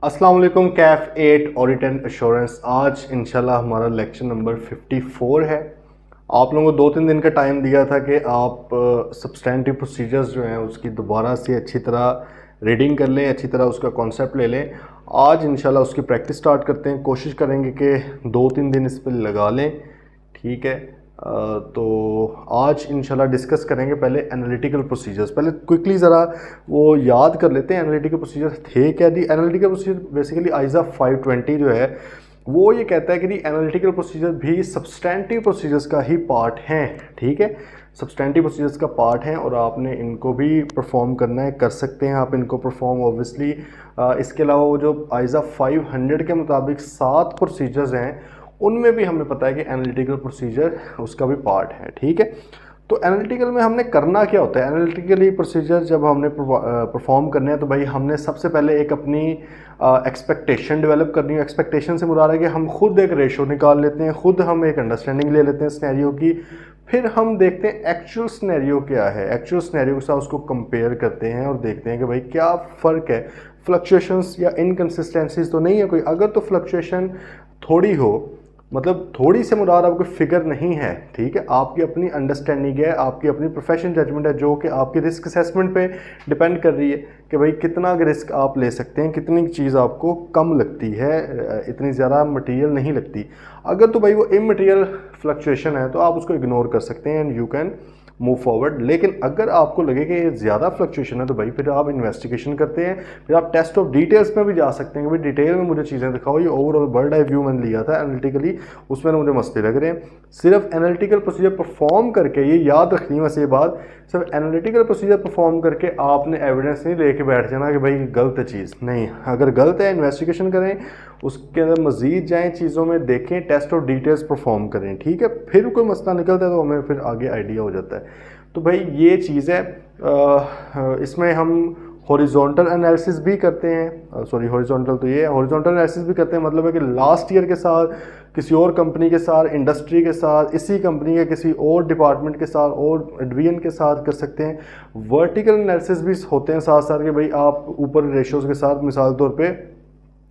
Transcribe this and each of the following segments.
अस्सलाम वालेकुम। Kaif 8 audit and assurance, आज इंशाल्लाह हमारा लेक्चर नंबर 54 है। आप लोगों को 2-3 दिन का टाइम दिया था कि आप सब्सटेंटिव प्रोसीजर्स जो हैं उसकी दोबारा से अच्छी तरह रीडिंग कर लें, अच्छी तरह उसका कॉन्सेप्ट ले लें। आज इंशाल्लाह उसकी प्रैक्टिस स्टार्ट करते हैं। कोशिश करेंगे कि 2-3 दिन इस पर लगा लें, ठीक है। तो आज इंशाल्लाह डिस्कस करेंगे पहले एनालिटिकल प्रोसीजर्स। पहले क्विकली ज़रा वो याद कर लेते हैं एनालिटिकल प्रोसीजर्स थे क्या। दी एनालिटिकल प्रोसीजर बेसिकली आइज़ा 520 जो है वो ये कहता है कि दी एनालिटिकल प्रोसीजर भी सब्सटेंटिव प्रोसीजर्स का ही पार्ट हैं, ठीक है। सब्सटेंटिव प्रोसीजर्स का पार्ट हैं और आपने इनको भी परफॉर्म करना है, कर सकते हैं आप इनको परफॉर्म ऑब्वियसली। इसके अलावा वो जो आइज़ा 500 के मुताबिक 7 प्रोसीजर्स हैं उनमें भी हमें पता है कि एनालिटिकल प्रोसीजर उसका भी पार्ट है, ठीक है। तो एनालिटिकल में हमने करना क्या होता है, एनालिटिकली प्रोसीजर जब हमने परफॉर्म करने हैं तो भाई हमने सबसे पहले एक अपनी एक्सपेक्टेशन डेवलप करनी है। एक्सपेक्टेशन से मुराद है कि हम खुद एक रेशो निकाल लेते हैं, खुद हम एक अंडरस्टैंडिंग ले लेते हैं सिनेरियो की, फिर हम देखते हैं एक्चुअल सिनेरियो क्या है, एक्चुअल सिनेरियो के साथ उसको कंपेयर करते हैं और देखते हैं कि भाई क्या फ़र्क है, फ्लक्चुएशंस या इनकन्सिस्टेंसीज तो नहीं है कोई। अगर तो फ्लक्चुएशन थोड़ी हो, मतलब थोड़ी से मुराद आपको फिगर नहीं है, ठीक है, आपकी अपनी अंडरस्टैंडिंग है, आपकी अपनी प्रोफेशनल जजमेंट है जो कि आपकी रिस्क असेसमेंट पे डिपेंड कर रही है कि भाई कितना रिस्क आप ले सकते हैं, कितनी चीज़ आपको कम लगती है, इतनी ज़्यादा मटेरियल नहीं लगती। अगर तो भाई वो इमटेरियल फ्लक्चुएशन है तो आप उसको इग्नोर कर सकते हैं and you can move forward. लेकिन अगर आपको लगे कि ये ज़्यादा फ्लक्चुएशन है तो भाई फिर आप इन्वेस्टिगेशन करते हैं, फिर आप टेस्ट ऑफ डिटेल्स में भी जा सकते हैं कि भाई डिटेल में मुझे चीज़ें दिखाओ। ये ओवरऑल बर्ड आई व्यू मैंने लिया था एनालिटिकली, उसमें मुझे मसले लग रहे हैं। सिर्फ एनालिटिकल प्रोसीजर परफॉर्म करके, ये याद रखनी वैसे ये बात, सिर्फ एनालिटिकल प्रोसीजर परफॉर्म करके आपने एविडेंस नहीं लेके बैठ जाना कि भाई गलत है चीज़, नहीं। अगर गलत है इन्वेस्टिगेशन करें, उसके अंदर मज़ीद जाएँ, चीज़ों में देखें, टेस्ट ऑफ डिटेल्स परफॉर्म करें, ठीक है। फिर कोई मसला निकलता है तो हमें फिर आगे आइडिया हो जाता है। तो भाई ये चीज़ है। इसमें हम हॉरिजॉन्टल एनालिसिस भी करते हैं, सॉरी हॉरिजॉन्टल तो ये है, हॉरिजॉन्टल एनालिसिस भी करते हैं, मतलब है कि लास्ट ईयर के साथ, किसी और कंपनी के साथ, इंडस्ट्री के साथ, इसी कंपनी के किसी और डिपार्टमेंट के साथ और डिवीजन के साथ कर सकते हैं। वर्टिकल एनालिसिस भी होते हैं साथ साथ कि भाई आप ऊपर रेशोज़ के साथ, मिसाल तौर पे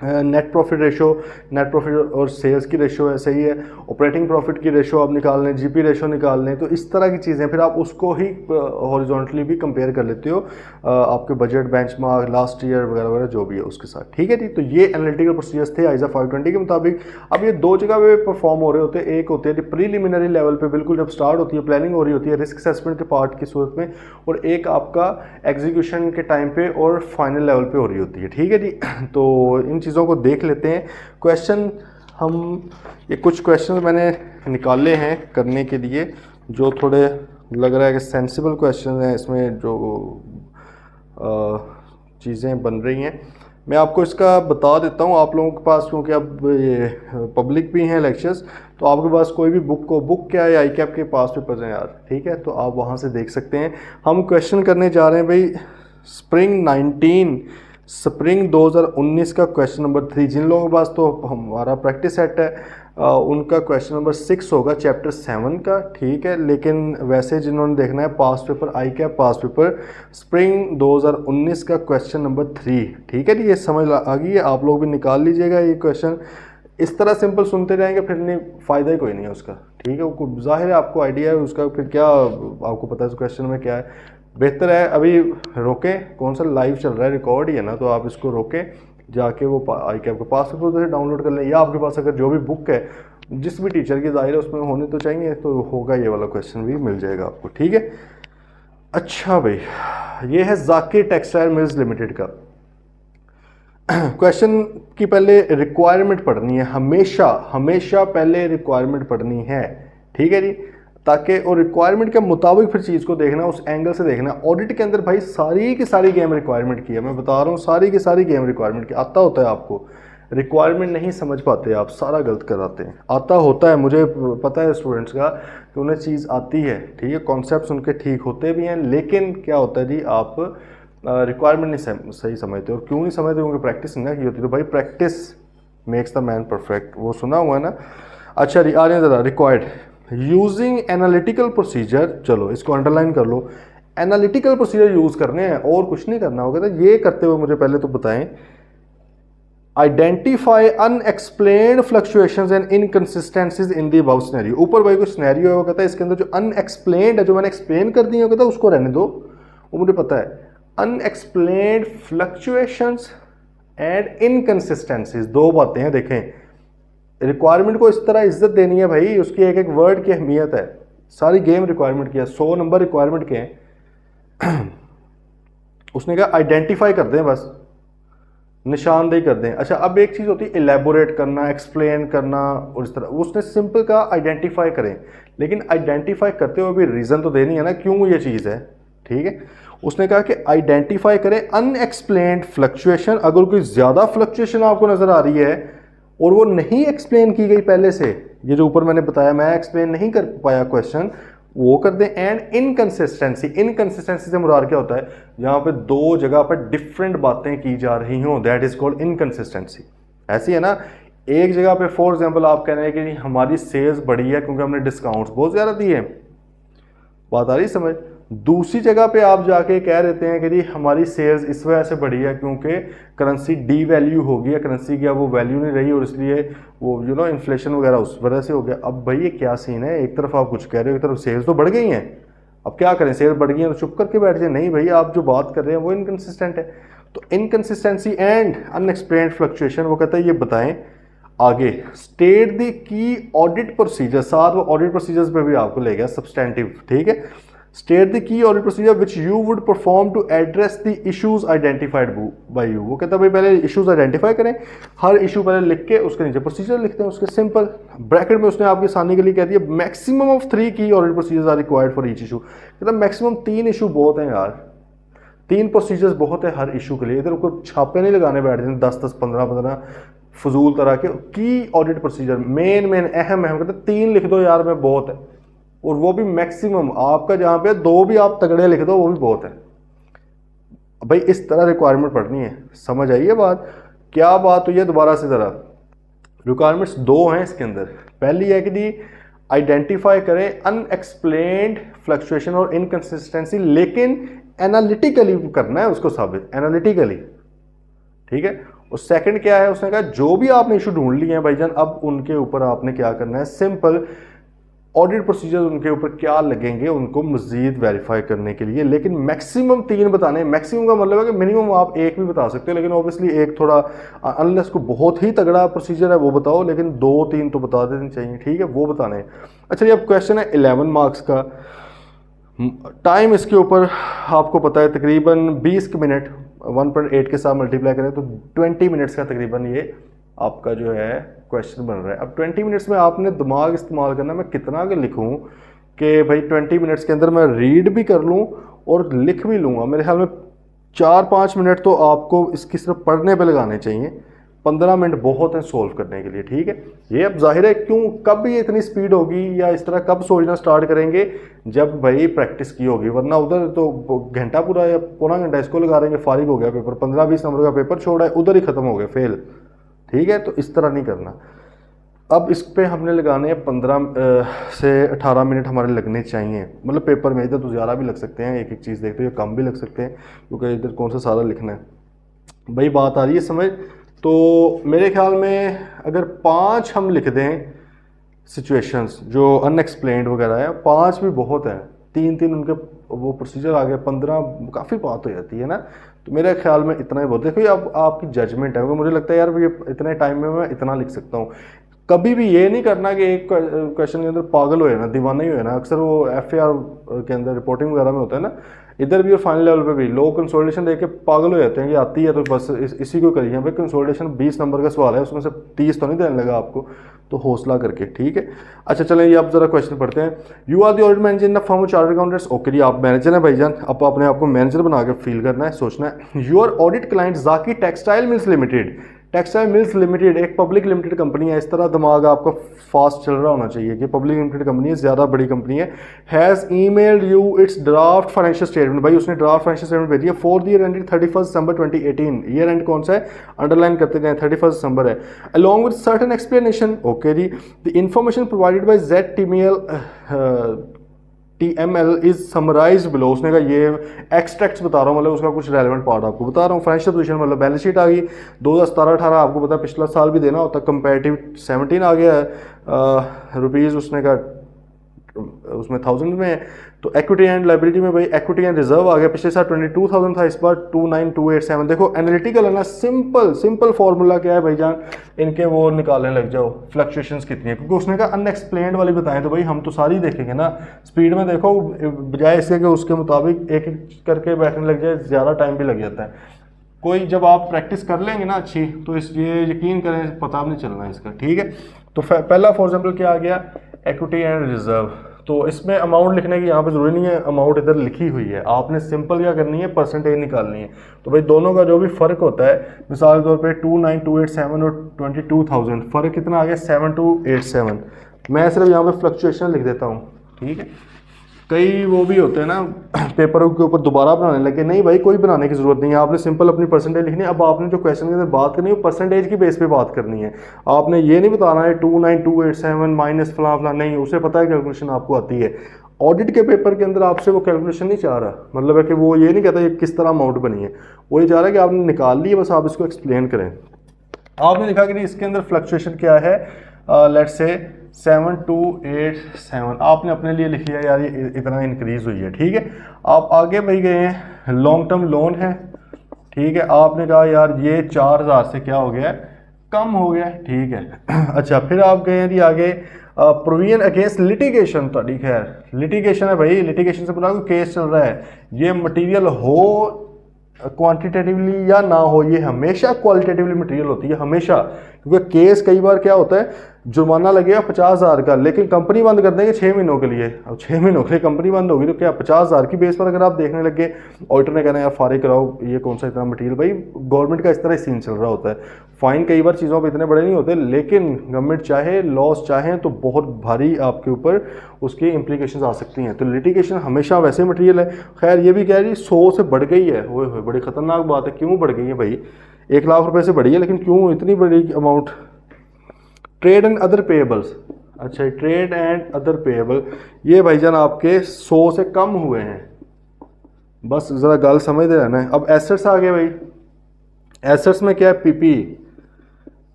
net profit ratio, net profit और सेल्स की रेशो है, सही है, ऑपरेटिंग प्रॉफिट की रेशो आप निकाल लें, जीपी रेशो निकाल लें, तो इस तरह की चीज़ें फिर आप उसको ही हॉरिजॉन्टली भी कंपेयर कर लेते हो आपके बजट, बेंचमार्क, लास्ट ईयर वगैरह वगैरह जो भी है उसके साथ, ठीक है जी। तो ये एनालिटिकल प्रोसीजर्स थे आइज़ा 520 के मुताबिक। अब ये दो जगह पे परफॉर्म हो रहे होते हैं, एक होते हैं प्रीलिमिनरी लेवल पे, बिल्कुल जब स्टार्ट होती है, प्लानिंग हो रही होती है रिस्क असेसमेंट के पार्ट की सूरत में, और एक आपका एग्जीक्यूशन के टाइम पे और फाइनल लेवल पे हो रही होती है, ठीक है जी। तो इन चीज़ों को देख लेते हैं। क्वेश्चन हम ये कुछ क्वेश्चन मैंने निकाले हैं करने के लिए जो थोड़े लग रहा है कि सेंसिबल क्वेश्चन हैं, इसमें जो चीज़ें बन रही हैं मैं आपको इसका बता देता हूँ आप लोगों के पास, क्योंकि अब ये पब्लिक भी हैं लेक्चर्स, तो आपके पास कोई भी बुक क्या है, आई कैप के पास पेपर्स हैं यार, ठीक है, तो आप वहाँ से देख सकते हैं। हम क्वेश्चन करने जा रहे हैं भाई स्प्रिंग 2019 का क्वेश्चन नंबर 3। जिन लोगों के पास तो हमारा प्रैक्टिस सेट है उनका क्वेश्चन नंबर 6 होगा चैप्टर 7 का, ठीक है। लेकिन वैसे जिन्होंने देखना है पास पेपर, आई कैप पास पेपर, स्प्रिंग 2019 का क्वेश्चन नंबर 3, ठीक है जी। ये समझ आ गई है, आप लोग भी निकाल लीजिएगा ये क्वेश्चन। इस तरह सिंपल सुनते रहेंगे फिर नहीं फ़ायदा ही कोई नहीं है उसका, ठीक है। वो जाहिर है आपको आइडिया है उसका, फिर क्या आपको पता है उस क्वेश्चन में क्या है। बेहतर है अभी रोकें, कौन सा लाइव चल रहा है, रिकॉर्ड ही है ना, तो आप इसको रोकें, जाके वो आई कैप के पास पेपर डाउनलोड कर लें, या आपके पास अगर जो भी बुक है जिस भी टीचर की ज़ाहिर है उसमें होने तो चाहिए, तो होगा ये वाला क्वेश्चन भी मिल जाएगा आपको, ठीक है। अच्छा भाई, ये है जाकिर टेक्सटाइल मिल्स लिमिटेड का क्वेश्चन की पहले रिक्वायरमेंट पढ़नी है, हमेशा पहले रिक्वायरमेंट पढ़नी है, ठीक है जी, ताकि और रिक्वायरमेंट के मुताबिक फिर चीज़ को देखना, उस एंगल से देखना। ऑडिट के अंदर भाई सारी की सारी गेम रिक्वायरमेंट की है, मैं बता रहा हूँ, सारी की सारी गेम रिक्वायरमेंट की। आता होता है आपको, रिक्वायरमेंट नहीं समझ पाते आप, सारा गलत कराते हैं। आता होता है, मुझे पता है स्टूडेंट्स का कि उन्हें चीज़ आती है, ठीक है, कॉन्सेप्ट उनके ठीक होते भी हैं, लेकिन क्या होता है जी, आप रिक्वायरमेंट नहीं सही समझते। और क्यों नहीं समझते? क्योंकि प्रैक्टिस नहीं की होती। तो भाई practice makes the man perfect, वो सुना हुआ है ना। अच्छा आ रहे हैं ज़रा, रिक्वायर्ड यूजिंग एनालिटिकल प्रोसीजर, चलो इसको अंडरलाइन कर लो, एनालिटिकल प्रोसीजर यूज़ करने हैं और कुछ नहीं करना होगा। तो ये करते हुए मुझे पहले तो बताएं identify unexplained fluctuations and inconsistencies in the above scenario. ऊपर भाई कोई सिनेरियो है, वो कहता है इसके अंदर जो अनएक्सप्लेन्ड है, जो मैंने एक्सप्लेन कर दी है, वो कहता है उसको रहने दो, वो मुझे पता है। अनएक्सप्लेन्ड फ्लक्चुएशंस एंड इनकंसिस्टेंसीज, दो बातें हैं। देखें, रिक्वायरमेंट को इस तरह इज्जत देनी है भाई, उसकी एक एक वर्ड की अहमियत है। सारी गेम रिक्वायरमेंट की है, 100 नंबर रिक्वायरमेंट के हैं। उसने कहा आइडेंटिफाई कर दें, बस निशानदेही कर दें। अच्छा, अब एक चीज़ होती है इलेबोरेट करना, एक्सप्लेन करना, और इस तरह उसने सिंपल कहा आइडेंटिफाई करें, लेकिन आइडेंटिफाई करते हुए भी रीज़न तो देनी है ना क्यों ये चीज़ है। ठीक है, उसने कहा कि आइडेंटिफाई करें अनएक्सप्लेन्ड फ्लक्चुएशन। अगर कोई ज़्यादा फ्लक्चुएशन आपको नज़र आ रही है और वो नहीं एक्सप्लेन की गई पहले से, ये जो ऊपर मैंने बताया, मैं एक्सप्लेन नहीं कर पाया क्वेश्चन, वो कर दें। एंड इनकंसिस्टेंसी, इनकंसिस्टेंसी से मुराद क्या होता है, जहां पे दो जगह पर डिफरेंट बातें की जा रही हों, दैट इज कॉल्ड इनकंसिस्टेंसी। ऐसी है ना, एक जगह पे फॉर एग्जांपल आप कह रहे हैं कि हमारी सेल्स बढ़ी है क्योंकि हमने डिस्काउंट्स बहुत ज़्यादा दिए, बात आ रही समझ। दूसरी जगह पे आप जाके कह देते हैं कि जी हमारी सेल्स इस वजह से बढ़ी है क्योंकि करेंसी डी वैल्यू हो गई है, करेंसी की अब वो वैल्यू नहीं रही और इसलिए वो इन्फ्लेशन वगैरह उस वजह से हो गया। अब भाई ये क्या सीन है, एक तरफ आप कुछ कह रहे हो, एक तरफ सेल्स तो बढ़ गई हैं, अब क्या करें, सेल्स बढ़ गई हैं तो चुप करके बैठ जाए? नहीं भाई, आप जो बात कर रहे हैं वो इनकन्सिस्टेंट है। तो इनकन्सिस्टेंसी एंड अनएक्सप्लेन्ड फ्लक्चुएशन, वो कहता है ये बताएं आगे। State the key audit procedure, साथ वो ऑडिट प्रोसीजर्स पे भी आपको ले गया सब्सटेंटिव। ठीक है, state the key audit procedure which you would perform to address the issues identified by you. वो कहता है भाई पहले इश्यूज आइडेंटिफाई करें, हर इशू पहले लिख के उसके नीचे प्रोसीजर लिखते हैं उसके, सिंपल ब्रैकेट में उसने आपकी आसानी के लिए कह दिया maximum of 3 key audit procedures are required for each issue. कहता मैक्सिमम 3 इशू बहुत हैं यार, 3 प्रोसीजर्स बहुत है हर इशू के लिए। इधर कोई छापे नहीं लगाने बैठ जाते 10-10, 15-15 फजूल तरह के की ऑडिट प्रोसीजर, मेन अहम कहते 3 लिख दो यार मैं, बहुत है, और वो भी मैक्सिमम। आपका जहां पे 2 भी आप तगड़े लिख दो वो भी बहुत है भाई। इस तरह रिक्वायरमेंट पढ़नी है, समझ आइए बात, क्या बात हुई है दोबारा से जरा। रिक्वायरमेंट्स 2 हैं इसके अंदर। पहली है कि जी आइडेंटिफाई करें अनएक्सप्लेन्ड फ्लक्चुएशन और इनकंसिस्टेंसी, लेकिन एनालिटिकली करना है उसको साबित, एनालिटिकली। ठीक है, और सेकंड क्या है, उसने कहा जो भी आपने इशू ढूंढ लिए हैं भाईजान, अब उनके ऊपर आपने क्या करना है, सिंपल ऑडिट प्रोसीजर उनके ऊपर क्या लगेंगे उनको मजीद वेरीफाई करने के लिए, लेकिन मैक्सिमम 3 बताने। मैक्सिमम का मतलब है कि मिनिमम आप 1 भी बता सकते हो, लेकिन ऑब्वियसली एक थोड़ा, अनलेस को बहुत ही तगड़ा प्रोसीजर है वो बताओ, लेकिन 2-3 तो बता देने चाहिए। ठीक है, वो बताने। अच्छा, ये अब क्वेश्चन है 11 मार्क्स का। टाइम इसके ऊपर आपको पता है तकरीबन 20 मिनट, 1.8 के साथ मल्टीप्लाई करें तो 20 मिनट्स का तकरीबन ये आपका जो है क्वेश्चन बन रहा है। अब 20 मिनट्स में आपने दिमाग इस्तेमाल करना, मैं कितना के लिखूं कि भाई 20 मिनट्स के अंदर मैं रीड भी कर लूं और लिख भी लूँगा। मेरे ख्याल में 4-5 मिनट तो आपको इसकी सिर्फ पढ़ने पे लगाने चाहिए, 15 मिनट बहुत है सोल्व करने के लिए। ठीक है, ये अब जाहिर है क्यों, कब ये इतनी स्पीड होगी या इस तरह कब सोचना स्टार्ट करेंगे, जब भाई प्रैक्टिस की होगी, वरना उधर तो घंटा पूरा या पौना घंटा इसको लगा देंगे, फारिग हो गया पेपर, 15-20 नंबर का पेपर छोड़ा है, उधर ही खत्म हो गया, फेल। ठीक है, तो इस तरह नहीं करना। अब इस पे हमने लगाने हैं 15 से 18 मिनट हमारे लगने चाहिए, मतलब पेपर में। इधर तो ज़्यादा भी लग सकते हैं, एक एक चीज़ देखते हुए कम भी लग सकते हैं, क्योंकि इधर कौन सा सारा लिखना है भाई। बात आ रही है समझ। तो मेरे ख्याल में अगर 5 हम लिख दें सिचुएशंस जो अनएक्सप्लेन्ड वगैरह है, 5 भी बहुत है, 3-3 उनके वो प्रोसीजर आ गए, 15 काफ़ी बात हो जाती है ना। तो मेरे ख्याल में इतना ही बहुत। देखो ये अब आपकी जजमेंट है, क्योंकि मुझे लगता है यार ये इतने टाइम में मैं इतना लिख सकता हूँ। कभी भी ये नहीं करना कि एक क्वेश्चन के अंदर पागल हो ना, दीवाना ही हो ना। अक्सर वो FAR के अंदर रिपोर्टिंग वगैरह में होता है ना, इधर भी और फाइनल लेवल पे भी लोग कंसोलिडेशन देख के पागल हो जाते हैं कि आती है तो बस इसी को करिए भाई। कंसोलिडेशन 20 नंबर का सवाल है, उसमें से 30 तो नहीं देने लगा आपको, तो हौसला करके। ठीक है, अच्छा चलें ये आप जरा क्वेश्चन पढ़ते हैं। You are the audit manager in the firm of chartered accountants. Okay जी, आप मैनेजर हैं भाईजान, अब अपने आपको मैनेजर बना के फील करना है, सोचना है। योर ऑडिट क्लाइंट जाकी textile mills limited. Textile mills limited एक पब्लिक लिमिटेड कंपनी है। इस तरह दिमाग आपका फास्ट चल रहा होना चाहिए कि पब्लिक लिमिटेड कंपनी है, ज़्यादा बड़ी कंपनी है। Has emailed you its draft financial statement. भाई उसने ड्राफ्ट फाइनेंशियल स्टेटमेंट भेजी है for the year ended 31 December 2018। Year end कौन सा है, अंडरलाइन करते गए, 31 दिसंबर है। Along with certain explanation. Okay जी, the information provided by ZTML TML is summarise below. उसने कहा ये एक्सट्रैक्ट्स बता रहा हूँ, मतलब उसका कुछ रेलेवेंट पार्ट आपको बता रहा हूँ। फाइनेंशियल पोजीशन मतलब बैलेंस शीट आ गई 2017-18, आपको पता है पिछला साल भी देना होता, कंपेरेटिव 17 आ गया है रुपीज़, उसने कहा उसमें 1000 में है। तो इक्विटी एंड लाइबिलिटी में भाई इक्विटी एंड रिजर्व आ गया, पिछले साल 22,000 था, इस बार 29287। देखो एनालिटिकल है ना, सिंपल फॉर्मूला क्या है भाईजान, इनके वो निकालने लग जाओ फ्लक्चुएशंस कितनी है, क्योंकि उसने कहा अनएक्सप्लेन्ड वाली बताएं तो भाई हम तो सारी देखेंगे ना स्पीड में, देखो बजाय इसके कि उसके मुताबिक एक एक करके बैठने लग जाए, ज़्यादा टाइम भी लग जाता है। कोई जब आप प्रैक्टिस कर लेंगे ना अच्छी, तो इसलिए यकीन करें पता नहीं चलना इसका, ठीक है। तो पहला फॉर एग्जाम्पल क्या आ गया, इक्विटी एंड रिजर्व। तो इसमें अमाउंट लिखने की यहाँ पे ज़रूरी नहीं है, अमाउंट इधर लिखी हुई है, आपने सिंपल क्या करनी है, परसेंटेज निकालनी है। तो भाई दोनों का जो भी फ़र्क होता है, मिसाल के तौर पे 29287 और 22,000, फ़र्क कितना आ गया 7287। मैं सिर्फ यहाँ पे फ्लक्चुएशन लिख देता हूँ, ठीक है। कई वो भी होते हैं ना पेपरों के ऊपर दोबारा बनाने लगे, नहीं भाई कोई बनाने की ज़रूरत नहीं है, आपने सिंपल अपनी परसेंटेज लिखनी है। अब आपने जो क्वेश्चन के अंदर बात करनी है वो परसेंटेज की बेस पे बात करनी है, आपने ये नहीं बताना है 29287 माइनस फला फला, नहीं, उसे पता है कैलकुलेशन आपको आती है। ऑडिट के पेपर के अंदर आपसे वो कैलकुलेशन नहीं चाह रहा, मतलब है कि वो ये नहीं कहता ये किस तरह अमाउंट बनी है, वो ये चाह रहा है कि आपने निकाल ली है, बस आप इसको एक्सप्लेन करें। आपने लिखा कि इसके अंदर फ्लक्चुएशन क्या है, लेट्स से 7287, आपने अपने लिए लिख लिया यार ये इतना इंक्रीज हुई है, ठीक है। आप आगे भाई गए हैं, लॉन्ग टर्म लोन है, ठीक है, आपने कहा यार ये 4000 से क्या हो गया, कम हो गया, ठीक है। अच्छा, फिर आप गए हैं जी आगे, प्रोविजन अगेंस्ट लिटिगेशन, तो ठीक है लिटिगेशन है भाई, लिटिगेशन से बना केस चल रहा है, ये मटीरियल हो क्वांटिटेटिवली या ना हो, ये हमेशा क्वालिटेटिवली मटेरियल होती है हमेशा, क्योंकि केस कई बार क्या होता है, जुर्माना लगेगा 50,000 का, लेकिन कंपनी बंद कर देंगे 6 महीनों के लिए। अब 6 महीनों के लिए कंपनी बंद होगी तो क्या 50,000 की बेस पर अगर आप देखने लगे, ऑडिटर ने कहना है यार फारिग कराओ, ये कौन सा इतना मटेरियल, भाई गवर्नमेंट का इस तरह सीन चल रहा होता है। फाइन कई बार चीज़ों पे इतने बड़े नहीं होते, लेकिन गवर्नमेंट चाहे लॉस चाहें तो बहुत भारी आपके ऊपर उसकी इम्प्लीकेशंस आ सकती हैं। तो लिटिगेशन हमेशा वैसे मटेरियल है। खैर ये भी कह रही 100 से बढ़ गई है, वो बड़ी ख़तरनाक बात है। क्यों बढ़ गई है भाई, 1 लाख रुपए से बढ़ी है, लेकिन क्यों इतनी बड़ी amount. Trade and other payables, अच्छा ट्रेड एंड अदर पेएबल, ये भाईजान आपके 100 से कम हुए हैं, बस ज़रा गल समझते रहना है। अब एसेट्स आ गए भाई, एसेट्स में क्या है,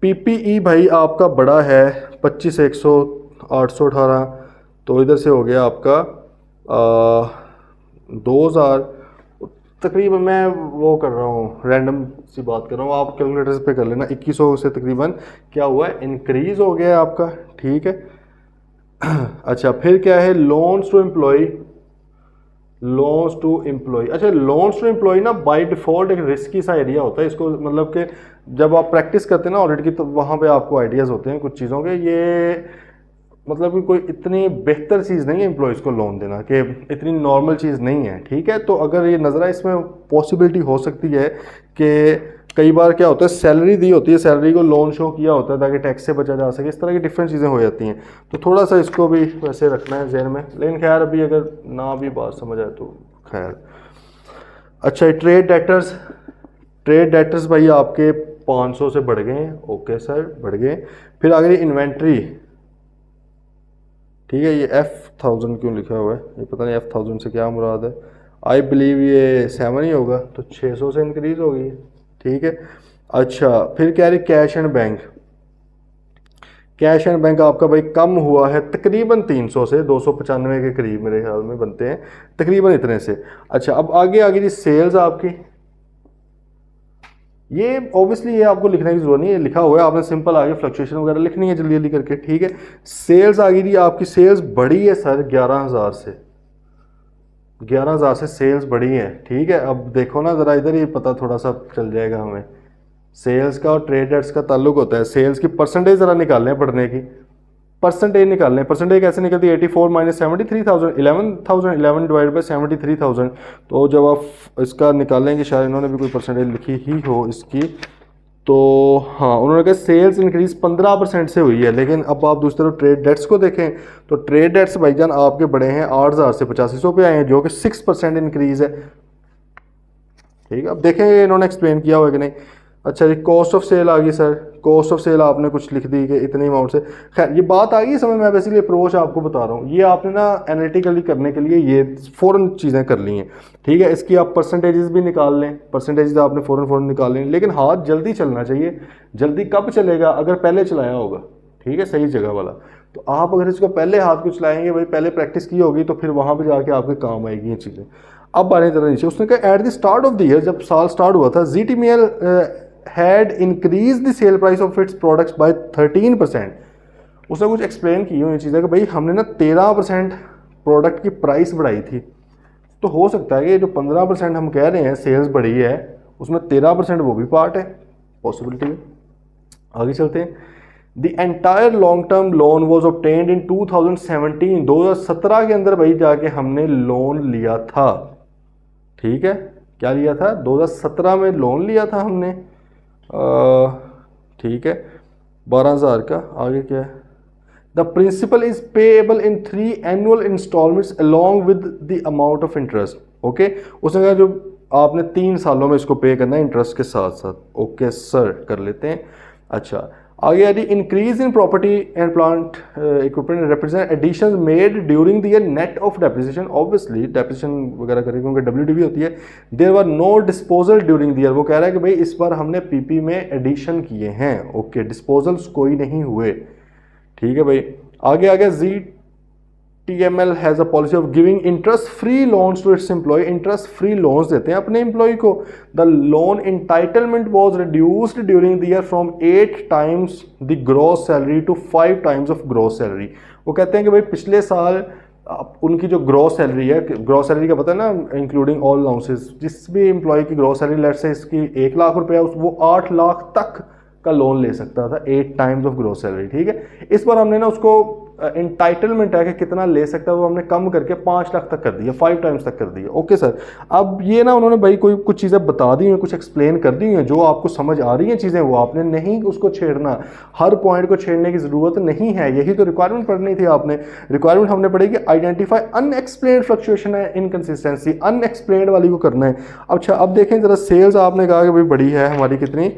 पीपीई भाई आपका बड़ा है 25 100 818, तो इधर से हो गया आपका 2000 तकरीबन, मैं वो कर रहा हूँ रैंडम सी बात कर रहा हूँ, आप कैलकुलेटर पे कर लेना, 2100 से तकरीबन क्या हुआ है, इंक्रीज हो गया है आपका, ठीक है। अच्छा फिर क्या है, लोन्स टू एम्प्लॉय, अच्छा लोन्स टू एम्प्लॉय ना बाय डिफ़ॉल्ट एक रिस्की सा एरिया होता है, इसको मतलब कि जब आप प्रैक्टिस करते हैं ना ऑडिट की, तो वहाँ पे आपको आइडियाज़ होते हैं कुछ चीज़ों के, ये मतलब कि कोई इतनी बेहतर चीज़ नहीं है एम्प्लॉयज़ को लोन देना, कि इतनी नॉर्मल चीज़ नहीं है, ठीक है। तो अगर ये नज़र आए, इसमें पॉसिबिलिटी हो सकती है कि कई बार क्या होता है, सैलरी दी होती है, सैलरी को लोन शो किया होता है ताकि टैक्स से बचा जा सके, इस तरह की डिफरेंट चीज़ें हो जाती हैं। तो थोड़ा सा इसको भी वैसे रखना है जहन में, लेकिन खैर अभी अगर ना भी बात समझ आए तो खैर। अच्छा ट्रेड डेटर्स भाई आपके 500 से बढ़ गए हैं, ओके सर बढ़ गए। फिर आगे इन्वेंट्री, ठीक है, ये F1000 क्यों लिखा हुआ है, ये पता नहीं F1000 से क्या मुराद है, आई बिलीव ये 7 ही होगा, तो 600 से इंक्रीज हो गई, ठीक है। अच्छा फिर कह रही कैश एंड बैंक आपका भाई कम हुआ है तकरीबन 300 से 295 के करीब मेरे ख्याल में बनते हैं, तकरीबन इतने से। अच्छा अब आगे जी सेल्स आपकी, ये ऑब्वियसली ये आपको लिखने की जरूरत नहीं है, लिखा हुआ है, आपने सिंपल आगे फ्लक्चुएशन वगैरह लिखनी है जल्दी जल्दी करके, ठीक है। सेल्स आ गई थी आपकी, सेल्स बढ़ी है सर 11,000 से सेल्स बढ़ी है, ठीक है। अब देखो ना ज़रा इधर, ये पता थोड़ा सा चल जाएगा हमें, सेल्स का और ट्रेड डेट्स का ताल्लुक होता है। सेल्स की परसेंटेज ज़रा निकालने पढ़ने की, परसेंटेज निकालने, परसेंटेज कैसे निकलती है, 84 माइनस 73,000, 11,011 डिवाइड बाई 73,000। तो जब आप इसका निकालेंगे, शायद इन्होंने भी कोई परसेंटेज लिखी ही हो इसकी, तो हाँ उन्होंने कहा सेल्स इंक्रीज 15% से हुई है। लेकिन अब आप दूसरी तरफ ट्रेड डेट्स को देखें, तो ट्रेड डेट्स भाईजान आपके बड़े हैं 8,000 से 8500 पे आए हैं, जो कि 6% इंक्रीज है, ठीक है। अब देखेंगे इन्होंने एक्सप्लेन किया हुआ कि नहीं। अच्छा जी, कॉस्ट ऑफ सेल आ गई सर, कॉस्ट ऑफ सेल आपने कुछ लिख दी कि इतनी अमाउंट से। खैर ये बात आ गई समझ, मैं बेसिकली अप्रोच आपको बता रहा हूँ। ये आपने ना एनालिटिकली करने के लिए ये फ़ौरन चीज़ें कर ली हैं, ठीक है। इसकी आप परसेंटेजेस भी निकाल लें, परसेंटेजेस आपने फ़ौरन निकाल लें, लेकिन हाथ जल्दी चलना चाहिए। जल्दी कब चलेगा? अगर पहले चलाया होगा, ठीक है, सही जगह वाला। तो आप अगर इसको पहले हाथ को चलाएंगे भाई, पहले प्रैक्टिस की होगी, तो फिर वहाँ पर जाके आपके काम आएगी ये चीज़ें। अब बारे जरा नीचे, उसने कहा at the start of the year, जब साल स्टार्ट हुआ था, ZTML had increased the sale price of its products by 13%। उसने कुछ एक्सप्लेन की हुई चीज़ें कि भाई हमने ना 13% प्रोडक्ट की प्राइस बढ़ाई थी। तो हो सकता है कि जो 15% हम कह रहे हैं सेल्स बढ़ी है, उसमें 13% वो भी पार्ट है, पॉसिबिलिटी है। आगे चलते हैं। The entire long term loan was obtained इन 2017। 2017 के अंदर भाई जाके हमने लोन लिया था, ठीक है। क्या लिया था? 2017 में लोन लिया था हमने, ठीक है, 12,000 का। आगे क्या है? The principal is payable in 3 annual instalments along with the amount of interest. Okay, उसने कहा जो आपने 3 सालों में इसको पे करना है इंटरेस्ट के साथ साथ। ओके सर, कर लेते हैं। अच्छा, आगे यदि increase in property and plant equipment represent addition made during the year net of depreciation. Obviously depreciation वगैरह करेंगे क्योंकि WDV होती है। There were no disposal during the year. वो कह रहा है कि भाई इस बार हमने PP में एडिशन किए हैं। ओके, डिस्पोजल्स कोई नहीं हुए, ठीक है भाई। आगे आ गया, ZTML has a policy of giving interest free loans to its employ. Interest free loans देते हैं अपने एम्प्लॉय को। The loan entitlement was reduced during the year from 8 times the gross salary to 5 times of gross salary. वो कहते हैं कि भाई पिछले साल उनकी जो ग्रॉस सैलरी है, ग्रॉस सैलरी का पता है ना, इंक्लूडिंग ऑल अलाउंसेस, जिस भी एम्प्लॉय की ग्रॉस सैलरी लेट से इसकी 1 लाख रुपया, वो 8 लाख तक का लोन ले सकता था, 8 टाइम्स ऑफ ग्रॉस सैलरी, ठीक है। इस बार हमने ना उसको इंटाइटलमेंट है कि कितना ले सकता है वो हमने कम करके 5 लाख तक कर दिया, 5 टाइम्स तक कर दिया। ओके सर, अब ये ना उन्होंने भाई कोई कुछ चीज़ें बता दी हैं, कुछ एक्सप्लेन कर दी हैं, जो आपको समझ आ रही हैं चीज़ें, वो आपने नहीं उसको छेड़ना, हर पॉइंट को छेड़ने की ज़रूरत नहीं है। यही तो रिक्वायरमेंट पढ़नी थी आपने। रिक्वायरमेंट हमने पढ़ी कि आइडेंटिफाई अनएक्सप्लेन्ड फ्लक्चुएशन है, इनकन्सिस्टेंसी, अनएक्सप्लेन्ड वाली को करना है। अच्छा, अब देखें ज़रा, सेल्स आपने कहा कि भाई बड़ी है हमारी, कितनी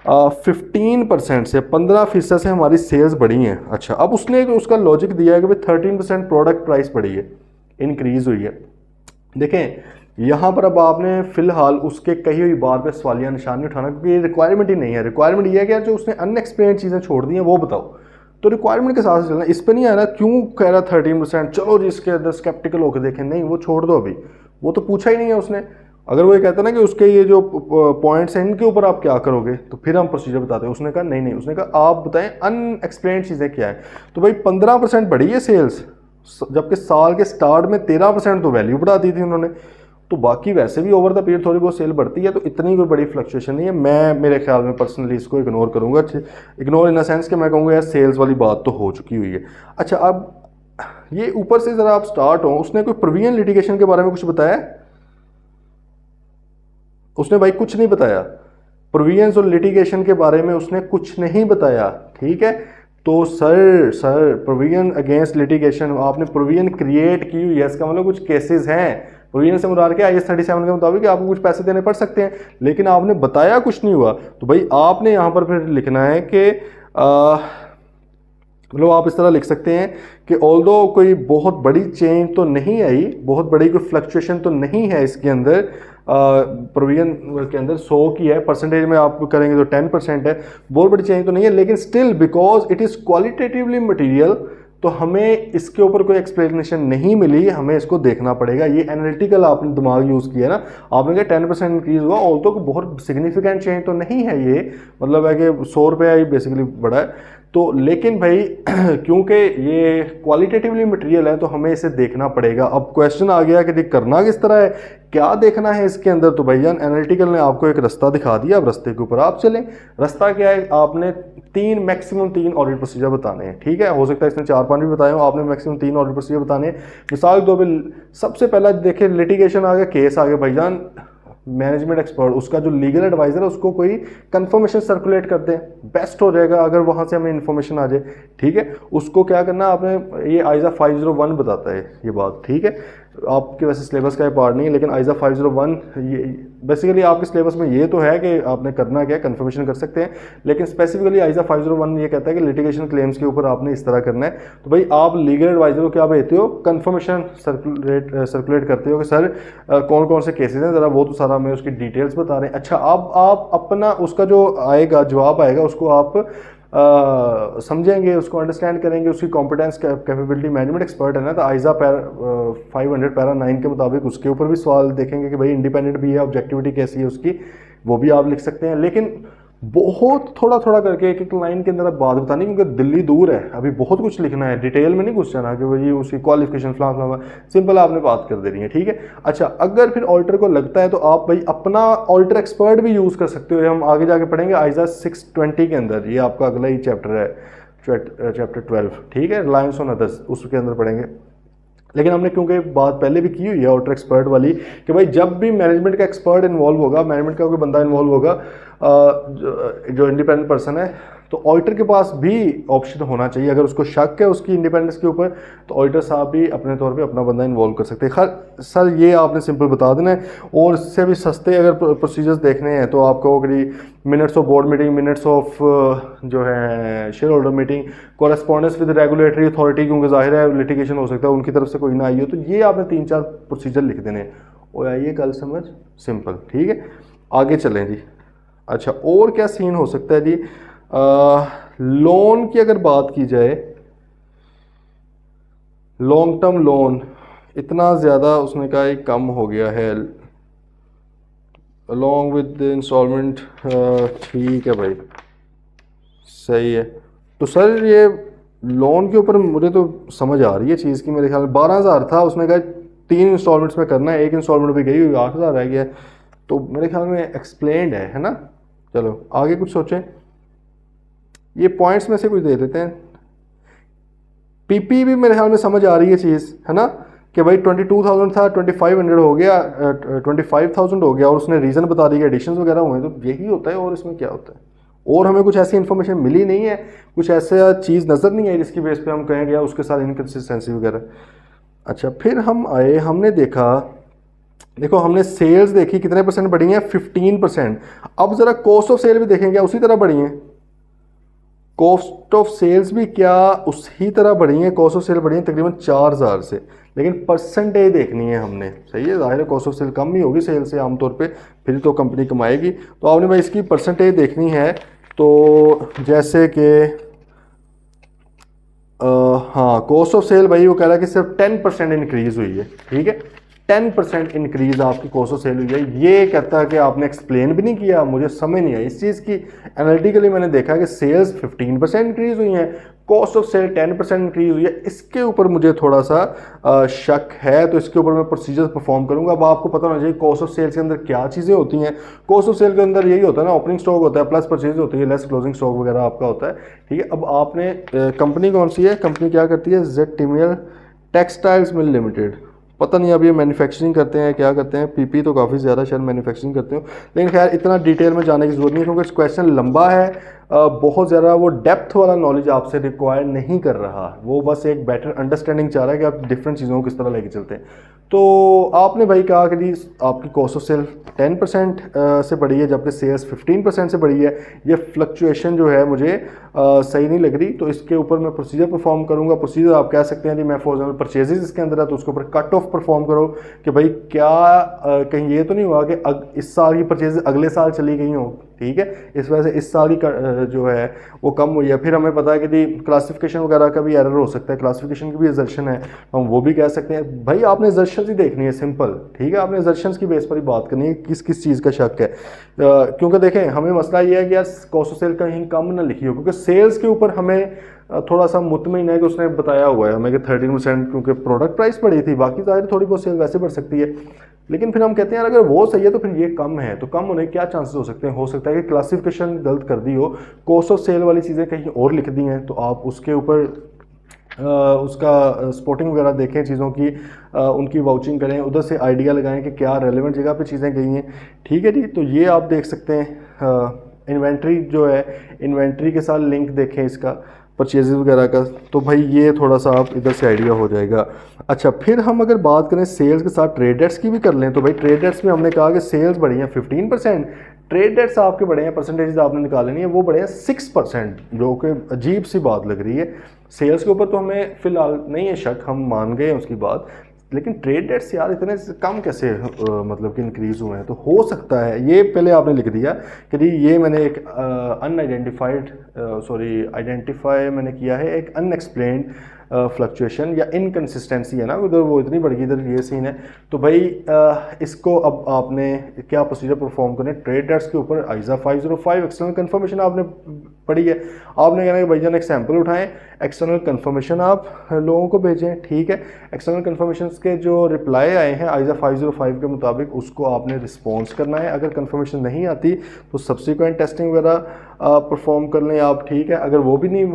15% से 15% से हमारी सेल्स बढ़ी हैं। अच्छा, अब उसने उसका लॉजिक दिया है कि भाई 13% प्रोडक्ट प्राइस बढ़ी है, इंक्रीज हुई है। देखें यहाँ पर अब आपने फिलहाल उसके कही हुई बात पे सवालिया निशान नहीं उठाना, क्योंकि ये रिक्वायरमेंट ही नहीं है। रिक्वायरमेंट ये है कि यार जो उसने अनएक्सप्लेन्ड चीज़ें छोड़ दी हैं वो बताओ। तो रिक्वायरमेंट के साथ चलना, इस पर नहीं आना क्यों कह रहा 13%, चलो जी इसके अंदर स्केप्टिकल होकर देखें, नहीं वो छोड़ दो, अभी वो तो पूछा ही नहीं है उसने। अगर वो ये कहता ना कि उसके ये जो पॉइंट्स हैं इनके ऊपर आप क्या करोगे, तो फिर हम प्रोसीजर बताते हैं। उसने कहा नहीं नहीं, उसने कहा आप बताएं अनएक्सप्लेन्ड चीज़ें क्या है। तो भाई 15% बढ़ी है सेल्स, जबकि साल के स्टार्ट में 13% तो वैल्यू बढ़ा दी थी उन्होंने। तो बाकी वैसे भी ओवर द पीरियड थोड़ी बहुत सेल बढ़ती है, तो इतनी कोई बड़ी फ्लक्चुएशन नहीं है। मैं मेरे ख्याल में पर्सनली इसको इग्नोर करूँगा, इग्नोर इन द सेंस कि मैं कहूँगा यार सेल्स वाली बात तो हो चुकी हुई है। अच्छा, अब ये ऊपर से ज़रा आप स्टार्ट हो, उसने कोई प्रोविजन लिटिगेशन के बारे में कुछ बताया? उसने भाई कुछ नहीं बताया। प्रोविजंस और लिटिगेशन के बारे में उसने कुछ नहीं बताया, ठीक है। तो सर प्रोविजन अगेंस्ट लिटिगेशन, आपने प्रोविजन क्रिएट की हुई है, इसका मतलब कुछ केसेस हैं। प्रोविजन से मुराद क्या, IS 37 के मुताबिक आपको कुछ पैसे देने पड़ सकते हैं, लेकिन आपने बताया कुछ नहीं हुआ। तो भाई आपने यहाँ पर फिर लिखना है कि मतलब आप इस तरह लिख सकते हैं कि ऑल्दो कोई बहुत बड़ी चेंज तो नहीं आई, बहुत बड़ी कोई फ्लक्चुएशन तो नहीं है इसके अंदर, प्रोविजन के अंदर 100 की है, परसेंटेज में आप करेंगे तो 10% है, बहुत बड़ी चेंज तो नहीं है, लेकिन still because it is qualitatively material, तो हमें इसके ऊपर कोई एक्सप्लेनेशन नहीं मिली, हमें इसको देखना पड़ेगा। ये एनालिटिकल आपने दिमाग यूज़ किया ना, आपने कहा 10% इंक्रीज हुआ, ऑल्दो बहुत सिग्निफिकेंट चेंज तो नहीं है ये, मतलब है कि 100 रुपया ही बेसिकली बढ़ा है। तो लेकिन भाई क्योंकि ये क्वालिटेटिवली मटेरियल है तो हमें इसे देखना पड़ेगा। अब क्वेश्चन आ गया कि करना किस तरह है, क्या देखना है इसके अंदर। तो भैया एनालिटिकल ने आपको एक रास्ता दिखा दिया, अब रास्ते के ऊपर आप चलें। रास्ता क्या है, आपने मैक्सिमम तीन ऑडिट प्रोसीजर बताने हैं, ठीक है। हो सकता है इसने 4-5 भी बताए हो, आपने मैक्सिमम 3 ऑडिट प्रोसीजर बताने हैं। मिसाल के तौर पर सबसे पहला देखें, लिटिगेशन आ गया, केस आ गया, भाईजान मैनेजमेंट एक्सपर्ट, उसका जो लीगल एडवाइजर है उसको कोई कंफर्मेशन सर्कुलेट कर दें, बेस्ट हो जाएगा अगर वहाँ से हमें इन्फॉर्मेशन आ जाए, ठीक है। उसको क्या करना आपने, ये आइजा 501 बताता है ये बात, ठीक है। आपके वैसे सिलेबस का पार्ट नहीं है, लेकिन आइज़ा 501 ये बेसिकली आपके सिलेबस में ये तो है कि आपने करना क्या है, कंफर्मेशन कर सकते हैं, लेकिन स्पेसिफिकली आइज़ा 501 ये कहता है कि लिटिगेशन क्लेम्स के ऊपर आपने इस तरह करना है। तो भाई आप लीगल एडवाइजर को क्या भेजते हो, कंफर्मेशन सर्कुलेट करते हो कि सर कौन कौन से केसेस हैं, ज़रा वो तो सारा हमें उसकी डिटेल्स बता रहे हैं। अच्छा, अब आप अपना उसका जो आएगा जवाब आएगा उसको आप समझेंगे, उसको अंडरस्टैंड करेंगे, उसकी कॉम्पिटेंस कैपेबिलिटी मैनेजमेंट एक्सपर्ट है ना, तो आइज़ा 500 पैरा 9 के मुताबिक उसके ऊपर भी सवाल देखेंगे कि भाई इंडिपेंडेंट भी है, ऑब्जेक्टिविटी कैसी है उसकी, वो भी आप लिख सकते हैं। लेकिन बहुत थोड़ा थोड़ा करके एक एक लाइन के अंदर आप बात बतानी, क्योंकि दिल्ली दूर है, अभी बहुत कुछ लिखना है, डिटेल में नहीं घुस जाना कि भाई उसकी क्वालिफिकेशन फलां, सिंपल आपने बात कर देनी है, ठीक है। अच्छा, अगर फिर ऑल्टर को लगता है तो आप भाई अपना ऑल्टर एक्सपर्ट भी यूज़ कर सकते हो, हम आगे जाके पढ़ेंगे आइज़ा 620 के अंदर, ये आपका अगला ही चैप्टर है, चैप्टर 12, ठीक है, रिलायंस ऑन अदर्स, उसके अंदर पढ़ेंगे। लेकिन हमने क्योंकि बात पहले भी की हुई है ऑल्टर एक्सपर्ट वाली कि भाई जब भी मैनेजमेंट का एक्सपर्ट इन्वॉल्व होगा, मैनेजमेंट का कोई बंदा इन्वॉल्व होगा, जो इंडिपेंडेंट पर्सन है, तो ऑडिटर के पास भी ऑप्शन होना चाहिए। अगर उसको शक है उसकी इंडिपेंडेंस के ऊपर, तो ऑडिटर साहब भी अपने तौर पे अपना बंदा इन्वॉल्व कर सकते हैं। खैर सर ये आपने सिंपल बता देना है, और इससे भी सस्ते अगर प्रोसीजर्स देखने हैं तो आपको अगर minutes of board meeting, minutes of जो है share holder meeting, correspondence with regulatory authority, क्योंकि जाहिर है लिटिगेशन हो सकता है उनकी तरफ से कोई ना आई हो, तो ये आपने 3-4 प्रोसीजर लिख देने हैं और आइए कल समझ, सिंपल, ठीक है। आगे चलें जी। अच्छा, और क्या सीन हो सकता है जी, लोन की अगर बात की जाए, लॉन्ग टर्म लोन इतना ज़्यादा उसने कहा एक कम हो गया है अलॉन्ग विद इंस्टॉलमेंट, ठीक है भाई, सही है। तो सर ये लोन के ऊपर मुझे तो समझ आ रही है चीज़ की, मेरे ख्याल में 12,000 था, उसने कहा 3 इंस्टॉलमेंट्स में करना है, एक इंस्टॉलमेंट भी गई हुई 8,000 रह गया, तो मेरे ख्याल में एक्सप्लेन्ड है ना। चलो आगे कुछ सोचें, ये पॉइंट्स में से कुछ दे देते हैं। पीपी भी मेरे ख्याल में समझ आ रही है चीज़, है ना, कि भाई 22,000 था, 2,500 हो गया, 25,000 हो गया, और उसने रीज़न बता दी कि एडिशंस वगैरह हुए, तो यही होता है, और इसमें क्या होता है, और हमें कुछ ऐसी इन्फॉर्मेशन मिली नहीं है, कुछ ऐसा चीज़ नज़र नहीं आई जिसकी बेस पे हम कहें गया उसके साथ इनकन्सिस्टेंसी वगैरह। अच्छा, फिर हम आए, हमने देखा, देखो हमने सेल्स देखी कितने परसेंट बढ़ी हैं, 15%। अब ज़रा कॉस्ट ऑफ सेल भी देखेंगे, उसी तरह बढ़ी हैं, कॉस्ट ऑफ सेल्स भी क्या उसी तरह बढ़ी है, कॉस्ट ऑफ सेल बढ़ी है तकरीबन 4,000 से, लेकिन परसेंटेज देखनी है हमने, सही है, जाहिर है कॉस्ट ऑफ सेल कम ही होगी सेल से आमतौर पे, फिर तो कंपनी कमाएगी, तो आपने भाई इसकी परसेंटेज देखनी है। तो जैसे कि हाँ, कॉस्ट ऑफ सेल भाई वो कह रहा है कि सिर्फ 10% इंक्रीज़ हुई है, ठीक है, 10% इंक्रीज़ आपकी कॉस्ट ऑफ सेल हुई है। ये कहता है कि आपने एक्सप्लेन भी नहीं किया, मुझे समझ नहीं आई इस चीज़ की। एनालिटिकली मैंने देखा कि सेल्स 15% इंक्रीज़ हुई हैं, कॉस्ट ऑफ सेल 10% इंक्रीज़ हुई है, इसके ऊपर मुझे थोड़ा सा शक है, तो इसके ऊपर मैं प्रोसीजर्स परफॉर्म करूँगा। अब आपको पता होना चाहिए कॉस्ट ऑफ सेल के अंदर क्या चीज़ें होती हैं। कॉस्ट ऑफ सेल के अंदर यही होता है ना, ओपनिंग स्टॉक होता है, प्लस परचेज होती है, लेस क्लोजिंग स्टॉक वगैरह आपका होता है, ठीक है। अब आपने कंपनी कौन सी है, कंपनी क्या करती है, ZTML टेक्सटाइल्स मिल लिमिटेड, पता नहीं अब ये मैन्युफैक्चरिंग करते हैं क्या करते हैं, पीपी तो काफ़ी ज़्यादा शायद मैन्युफैक्चरिंग करते हो, लेकिन खैर इतना डिटेल में जाने की ज़रूरत नहीं है, क्योंकि क्वेश्चन लंबा है, बहुत ज़्यादा वो डेप्थ वाला नॉलेज आपसे रिक्वायर नहीं कर रहा, वो बस एक बेटर अंडरस्टैंडिंग चाह रहा है कि आप डिफरेंट चीज़ों को किस तरह लेके चलते हैं। तो आपने भाई कहा कि आपकी कॉस्ट ऑफ सेल 10% से बढ़ी है, जबकि सेल्स 15% से बढ़ी है, ये फ्लक्चुएशन जो है मुझे सही नहीं लग रही, तो इसके ऊपर मैं प्रोसीजर परफॉर्म करूंगा। प्रोसीजर आप कह सकते हैं जी, मैं फॉर एग्जाम्पल परचेजेस इसके अंदर है तो उसके ऊपर कट ऑफ परफॉर्म करो कि भाई क्या कहीं ये तो नहीं हुआ कि इस साल की परचेजेस अगले साल चली गई हो, ठीक है, इस वजह से इस साल की जो है वो कम हुई है। फिर हमें पता है कि क्लासिफिकेशन वगैरह का भी एरर हो सकता है, क्लासिफिकेशन की भी एजर्शन है, हम वो भी कह सकते हैं। भाई आपने एजर्शन ही देखनी है, सिंपल, ठीक है, आपने एजर्शन की बेस पर ही बात करनी है, किस किस चीज़ का शक है, क्योंकि देखें हमें मसला ये है कि यार कॉस्ट ऑफ सेल कहीं कम ना लिखी हो, क्योंकि सेल्स के ऊपर हमें थोड़ा सा मुतमिन है कि उसने बताया हुआ है हमें कि 13%, क्योंकि प्रोडक्ट प्राइस बढ़ी थी, बाकी जाहिर थोड़ी बहुत सेल वैसे बढ़ सकती है, लेकिन फिर हम कहते हैं यार अगर वो सही है तो फिर ये कम है, तो कम होने के क्या चांसेस हो सकते हैं, हो सकता है कि क्लासिफिकेशन गलत कर दी हो, कॉस्ट ऑफ सेल वाली चीज़ें कहीं और लिख दी हैं, तो आप उसके ऊपर उसका स्पॉटिंग वगैरह देखें चीज़ों की, उनकी वाउचिंग करें, उधर से आइडिया लगाएं कि क्या रेलेवेंट जगह पे चीज़ें गई हैं, ठीक है जी। तो ये आप देख सकते हैं। इन्वेंट्री जो है, इन्वेंट्री के साथ लिंक देखें इसका, परचेजेस वगैरह का। तो भाई ये थोड़ा सा आप इधर से आइडिया हो जाएगा। अच्छा, फिर हम अगर बात करें सेल्स के साथ ट्रेड डेट्स की भी कर लें, तो भाई ट्रेड डेट्स में हमने कहा कि सेल्स बढ़ी हैं 15%, ट्रेड डेट्स आपके बढ़े हैं, परसेंटेज आपने निकालनी है, वो बढ़े हैं 6%, जो कि अजीब सी बात लग रही है। सेल्स के ऊपर तो हमें फिलहाल नहीं है शक, हम मान गए हैं उसकी बात, लेकिन ट्रेड डेट्स यार इतने कम कैसे मतलब कि इंक्रीज हुए हैं। तो हो सकता है ये पहले आपने लिख दिया कि जी ये मैंने एक अनआइडेंटिफाइड आइडेंटिफाई मैंने किया है एक अनएक्सप्लेन्ड फ्लक्चुएशन या इनकन्सिस्टेंसी है ना, उधर वो इतनी बढ़ गई, इधर ये सीन है। तो भाई इसको अब आपने क्या प्रोसीजर परफॉर्म करें ट्रेड डेट्स के ऊपर। आइजा 505 एक्सटर्नल कन्फर्मेशन आपने पढ़ी है, आपने कहना है भाईजान एक सैंपल उठाएं, एक्सटर्नल कन्फर्मेशन आप लोगों को भेजें, ठीक है। एक्सटर्नल कन्फर्मेशन के जो रिप्लाई आए हैं आइजा 505 के मुताबिक उसको आपने रिस्पॉन्स करना है। अगर कन्फर्मेशन नहीं आती तो सब्सिक्वेंट टेस्टिंग वगैरह परफॉर्म कर लें आप, ठीक है। अगर वो भी नहीं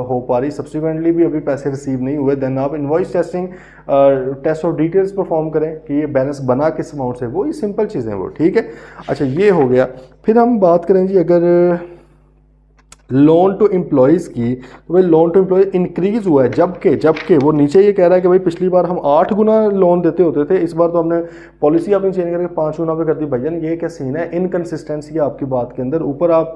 हो पा रही, सब्सिक्वेंटली भी अभी पैसे रिसीव नहीं हुए, देन आप invoice testing test of details perform करें कि ये बैलेंस बना किस अमाउंट से, वो ही सिंपल चीज़ें वो, ठीक है। अच्छा, ये हो गया। फिर हम बात करें जी अगर लोन टू एम्प्लॉयज़ की, तो भाई लोन टू एम्प्लॉय इंक्रीज़ हुआ है, जबकि वो नीचे ये कह रहा है कि भाई पिछली बार हम 8 गुना लोन देते होते थे, इस बार तो हमने पॉलिसी आपने चेंज करके 5 गुना पे कर दी। भैया ये क्या सीन है, इनकन्सिस्टेंसी है आपकी बात के अंदर। ऊपर आप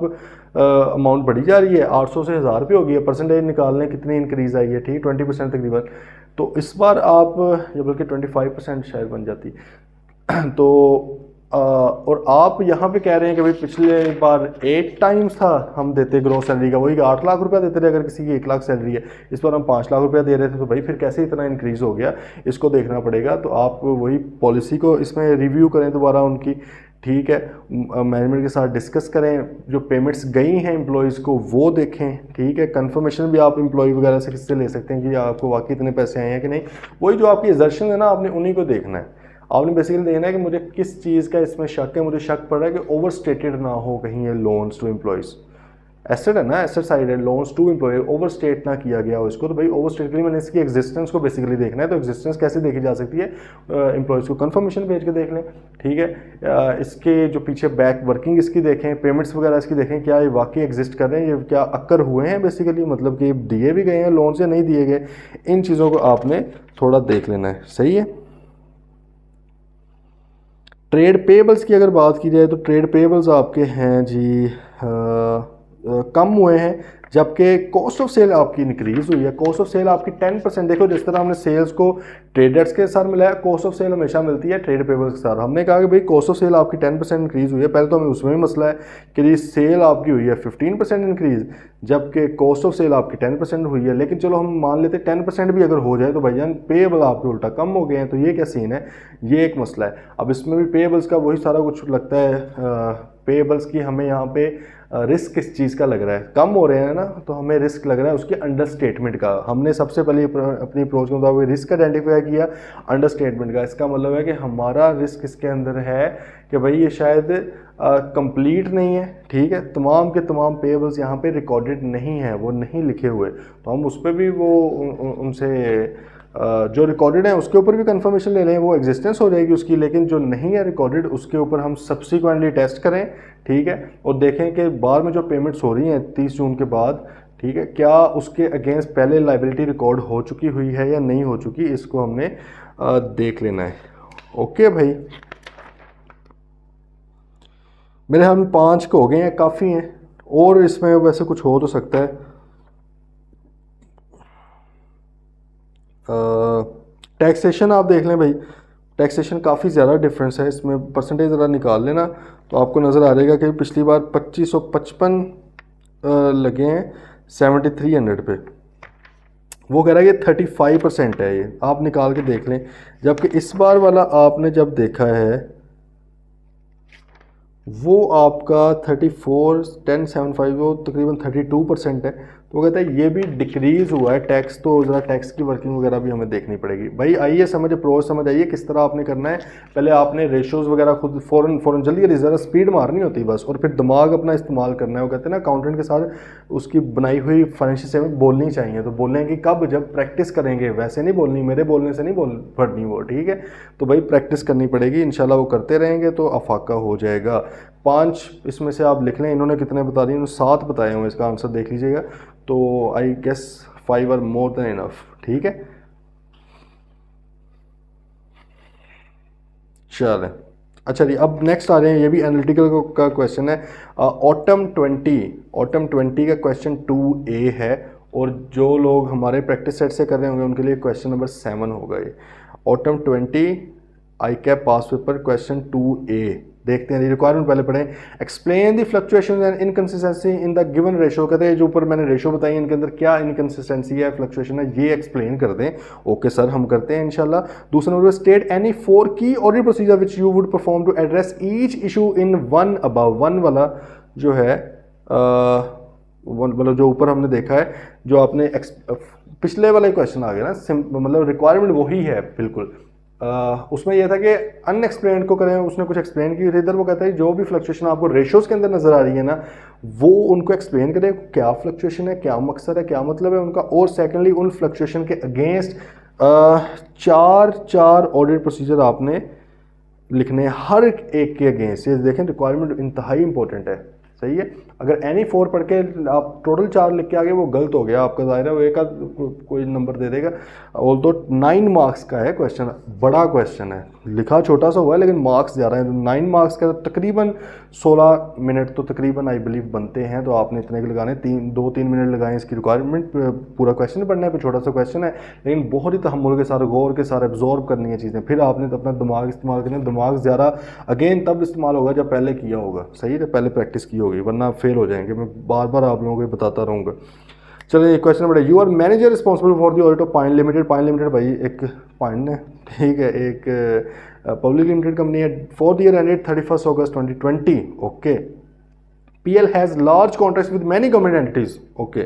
अमाउंट बढ़ी जा रही है, 800 से 1000 रुपये हो गई है, परसेंटेज निकालने कितनी इंक्रीज़ आई है, ठीक 20% तकरीबन। तो इस बार आप या बल्कि 25% शायद बन जाती तो और आप यहाँ पे कह रहे हैं कि भाई पिछले बार 8 टाइम्स था हम देते ग्रोस सैलरी का, वही 8 लाख रुपया देते थे अगर किसी की 1 लाख सैलरी है, इस बार हम 5 लाख रुपया दे रहे थे। तो भाई फिर कैसे इतना इंक्रीज़ हो गया, इसको देखना पड़ेगा। तो आप वही पॉलिसी को इसमें रिव्यू करें दोबारा उनकी, ठीक है। मैनेजमेंट के साथ डिस्कस करें, जो पेमेंट्स गई हैं एम्प्लॉयज़ को वो देखें, ठीक है। कंफर्मेशन भी आप एम्प्लॉय वगैरह से किससे ले सकते हैं कि आपको वाकई इतने पैसे आए हैं कि नहीं, वही जो आपकी एजर्शन है ना, आपने उन्हीं को देखना है। आपने बेसिकली देखना है कि मुझे किस चीज़ का इसमें शक है, मुझे शक पड़ रहा है कि ओवर स्टेटेड ना हो कहीं ये लोन्स टू एम्प्लॉयज़, एसेट है ना, एसेट साइड है, loans to employ over state ना किया गया हो इसको। तो भाई ओवर स्टेट के लिए मैंने इसकी एग्जिस्टेंस को बेसिकली देखना है। तो एग्जिस्टेंस कैसे देखी जा सकती है, एम्प्लॉयज़ को कंफर्मेशन भेज के देख लें, ठीक है। इसके जो पीछे बैक वर्किंग इसकी देखें, पेमेंट्स वगैरह इसकी देखें, क्या ये वाकई एग्जिस्ट कर रहे हैं, ये क्या अक्कर हुए हैं बेसिकली, मतलब कि दिए भी गए हैं लोन्स या नहीं दिए गए, इन चीज़ों को आपने थोड़ा देख लेना है, सही है। ट्रेड पेबल्स की अगर बात की जाए तो ट्रेड पेबल्स आपके हैं जी कम हुए हैं, जबकि कॉस्ट ऑफ सेल आपकी इंक्रीज़ हुई है। कॉस्ट ऑफ सेल आपकी 10%, देखो जिस तरह हमने सेल्स को ट्रेडर्स के साथ मिलाया, कॉस्ट ऑफ सेल हमेशा मिलती है ट्रेड पेबल्स के साथ। हमने कहा कि भाई कॉस्ट ऑफ सेल आपकी 10% इंक्रीज़ हुई है, पहले तो हमें उसमें भी मसला है कि जी सेल आपकी हुई है 15% इंक्रीज़, जबकि कॉस्ट ऑफ सेल आपकी 10% हुई है। लेकिन चलो हम मान लेते 10% भी अगर हो जाए तो भाईजान पेबल आपके उल्टा कम हो गए हैं, तो ये क्या सीन है, ये एक मसला है। अब इसमें भी पेबल्स का वही सारा कुछ लगता है, पेबल्स की हमें यहाँ पे रिस्क किस चीज़ का लग रहा है, कम हो रहे हैं ना, तो हमें रिस्क लग रहा है उसके अंडर स्टेटमेंट का। हमने सबसे पहले अपनी अप्रोच के मुताबिक रिस्क आइडेंटिफाई किया अंडर स्टेटमेंट का। इसका मतलब है कि हमारा रिस्क इसके अंदर है कि भाई ये शायद कंप्लीट नहीं है, ठीक है, तमाम के तमाम पेबल्स यहाँ पे रिकॉर्डेड नहीं है, वो नहीं लिखे हुए, तो हम उस पर भी वो उनसे जो रिकॉर्डेड है उसके ऊपर भी कंफर्मेशन ले लें, वो एग्जिस्टेंस हो जाएगी उसकी। लेकिन जो नहीं है रिकॉर्डेड उसके ऊपर हम सब्सिक्वेंटली टेस्ट करें, ठीक है, और देखें कि बाद में जो पेमेंट्स हो रही हैं 30 जून के बाद, ठीक है, क्या उसके अगेंस्ट पहले लाइबिलिटी रिकॉर्ड हो चुकी हुई है या नहीं हो चुकी, इसको हमने देख लेना है। ओके भाई, मेरे ख्याल में 5 को हो गए हैं, काफ़ी हैं, और इसमें वैसे कुछ हो तो सकता है। टैक्सेशन आप देख लें भाई, टैक्सेशन काफ़ी ज़्यादा डिफरेंस है इसमें, परसेंटेज ज़रा निकाल लेना तो आपको नज़र आ जाएगा कि पिछली बार 2555 लगे हैं 7300 पे, वो कह रहा है कि 35% है, ये आप निकाल के देख लें। जबकि इस बार वाला आपने जब देखा है वो आपका 34,1075 वो तकरीबन 32% है, तो वो कहता है ये भी डिक्रीज़ हुआ है टैक्स। तो ज़रा टैक्स की वर्किंग वगैरह भी हमें देखनी पड़ेगी। भाई आइए समझ अप्रोच समझ आइए किस तरह आपने करना है। पहले आपने रेशोज़ वगैरह खुद फ़ौरन जल्दी ज़रा स्पीड मारनी होती है बस, और फिर दिमाग अपना इस्तेमाल करना है। वो कहते हैं ना अकाउंटेंट के साथ उसकी बनाई हुई फाइनेंशियल स्टेटमेंट बोलनी चाहिए, तो बोलेंगे कब, जब प्रैक्टिस करेंगे, वैसे नहीं बोलनी, मेरे बोलने से नहीं पढ़नी वो, ठीक है। तो भाई प्रैक्टिस करनी पड़ेगी, इंशाल्लाह वो करते रहेंगे तो अफाका हो जाएगा। 5 इसमें से आप लिख लें, इन्होंने कितने बता दिए, इन्होंने 7 बताए हुए, इसका आंसर देख लीजिएगा। तो I guess 5 are more than enough. ठीक है, चलें। अच्छा जी, अब नेक्स्ट आ रहे हैं, ये भी एनालिटिकल का क्वेश्चन है। ऑटम 20 का क्वेश्चन 2A है, और जो लोग हमारे प्रैक्टिस सेट से कर रहे होंगे उनके लिए क्वेश्चन नंबर 7 होगा ये। ऑटम 20 आई कैप पास पेपर क्वेश्चन 2A। देखते हैं, रिक्वायरमेंट पहले पढ़ें। Explain the fluctuation and inconsistency in the given ratio. कहते हैं जो ऊपर मैंने रेशो बताई इनके अंदर क्या इनकंसिस्टेंसी है, फ्लक्चुएशन है, ये एक्सप्लेन कर दें। ओके सर, हम करते हैं इंशाल्लाह। दूसरा नंबर, स्टेट एनी 4 की ऑर्डर procedure which you would perform to address each issue in one above. One वाला जो है मतलब जो ऊपर हमने देखा है, जो आपने पिछले वाला क्वेश्चन आ गया ना, मतलब रिक्वायरमेंट वही है बिल्कुल। उसमें यह था कि अनएक्सप्लेन्ड को करें, उसने कुछ एक्सप्लेन की थी। इधर वो कहता है जो भी फ्लक्चुएशन आपको रेशोज़ के अंदर नज़र आ रही है ना, वो उनको एक्सप्लेन करें, क्या फ्लक्चुएशन है, क्या मकसद है, क्या मतलब है उनका। और सेकेंडली उन फ्लक्चुएशन के अगेंस्ट 4 ऑडिट प्रोसीजर आपने लिखने हैं हर एक के अगेंस्ट। ये देखें, रिक्वायरमेंट इंतहाई इंपॉर्टेंट है। सही है, अगर एनी 4 पढ़ के आप टोटल 4 लिख के आगे, वो गलत हो गया आपका, ज़ाहिर है वो एक कोई नंबर दे देगा। और तो 9 मार्क्स का है क्वेश्चन, बड़ा क्वेश्चन है, लिखा छोटा सा हुआ है लेकिन मार्क्स ज़्यादा है। 9 मार्क्स का तकरीबन 16 मिनट तो तकरीबन आई बिलीव बनते हैं, तो आपने इतने के लगाने, 2-3 मिनट लगाएं इसकी रिक्वायरमेंट। पूरा क्वेश्चन पढ़ना है, फिर छोटा सा क्वेश्चन है, लेकिन बहुत ही तहम्मुल के साथ, गौर के साथ एब्जॉर्ब करनी है चीज़ें। फिर आपने तो अपना दिमाग इस्तेमाल करना है। दिमाग ज़्यादा अगेन तब इस्तेमाल होगा जब पहले किया होगा। सही है, पहले प्रैक्टिस की होगी, वरना फेल हो जाएंगे। मैं बार बार आप लोगों को बताता रहूँगा। चलिए, question number, you are manager responsible for the audit of Pine Limited. Pine Limited भाई एक पाइन है, ठीक है, एक पब्लिक लिमिटेड कंपनी है। For the year ended 31 August 2020। Okay, PL has large contracts with many government entities. Okay.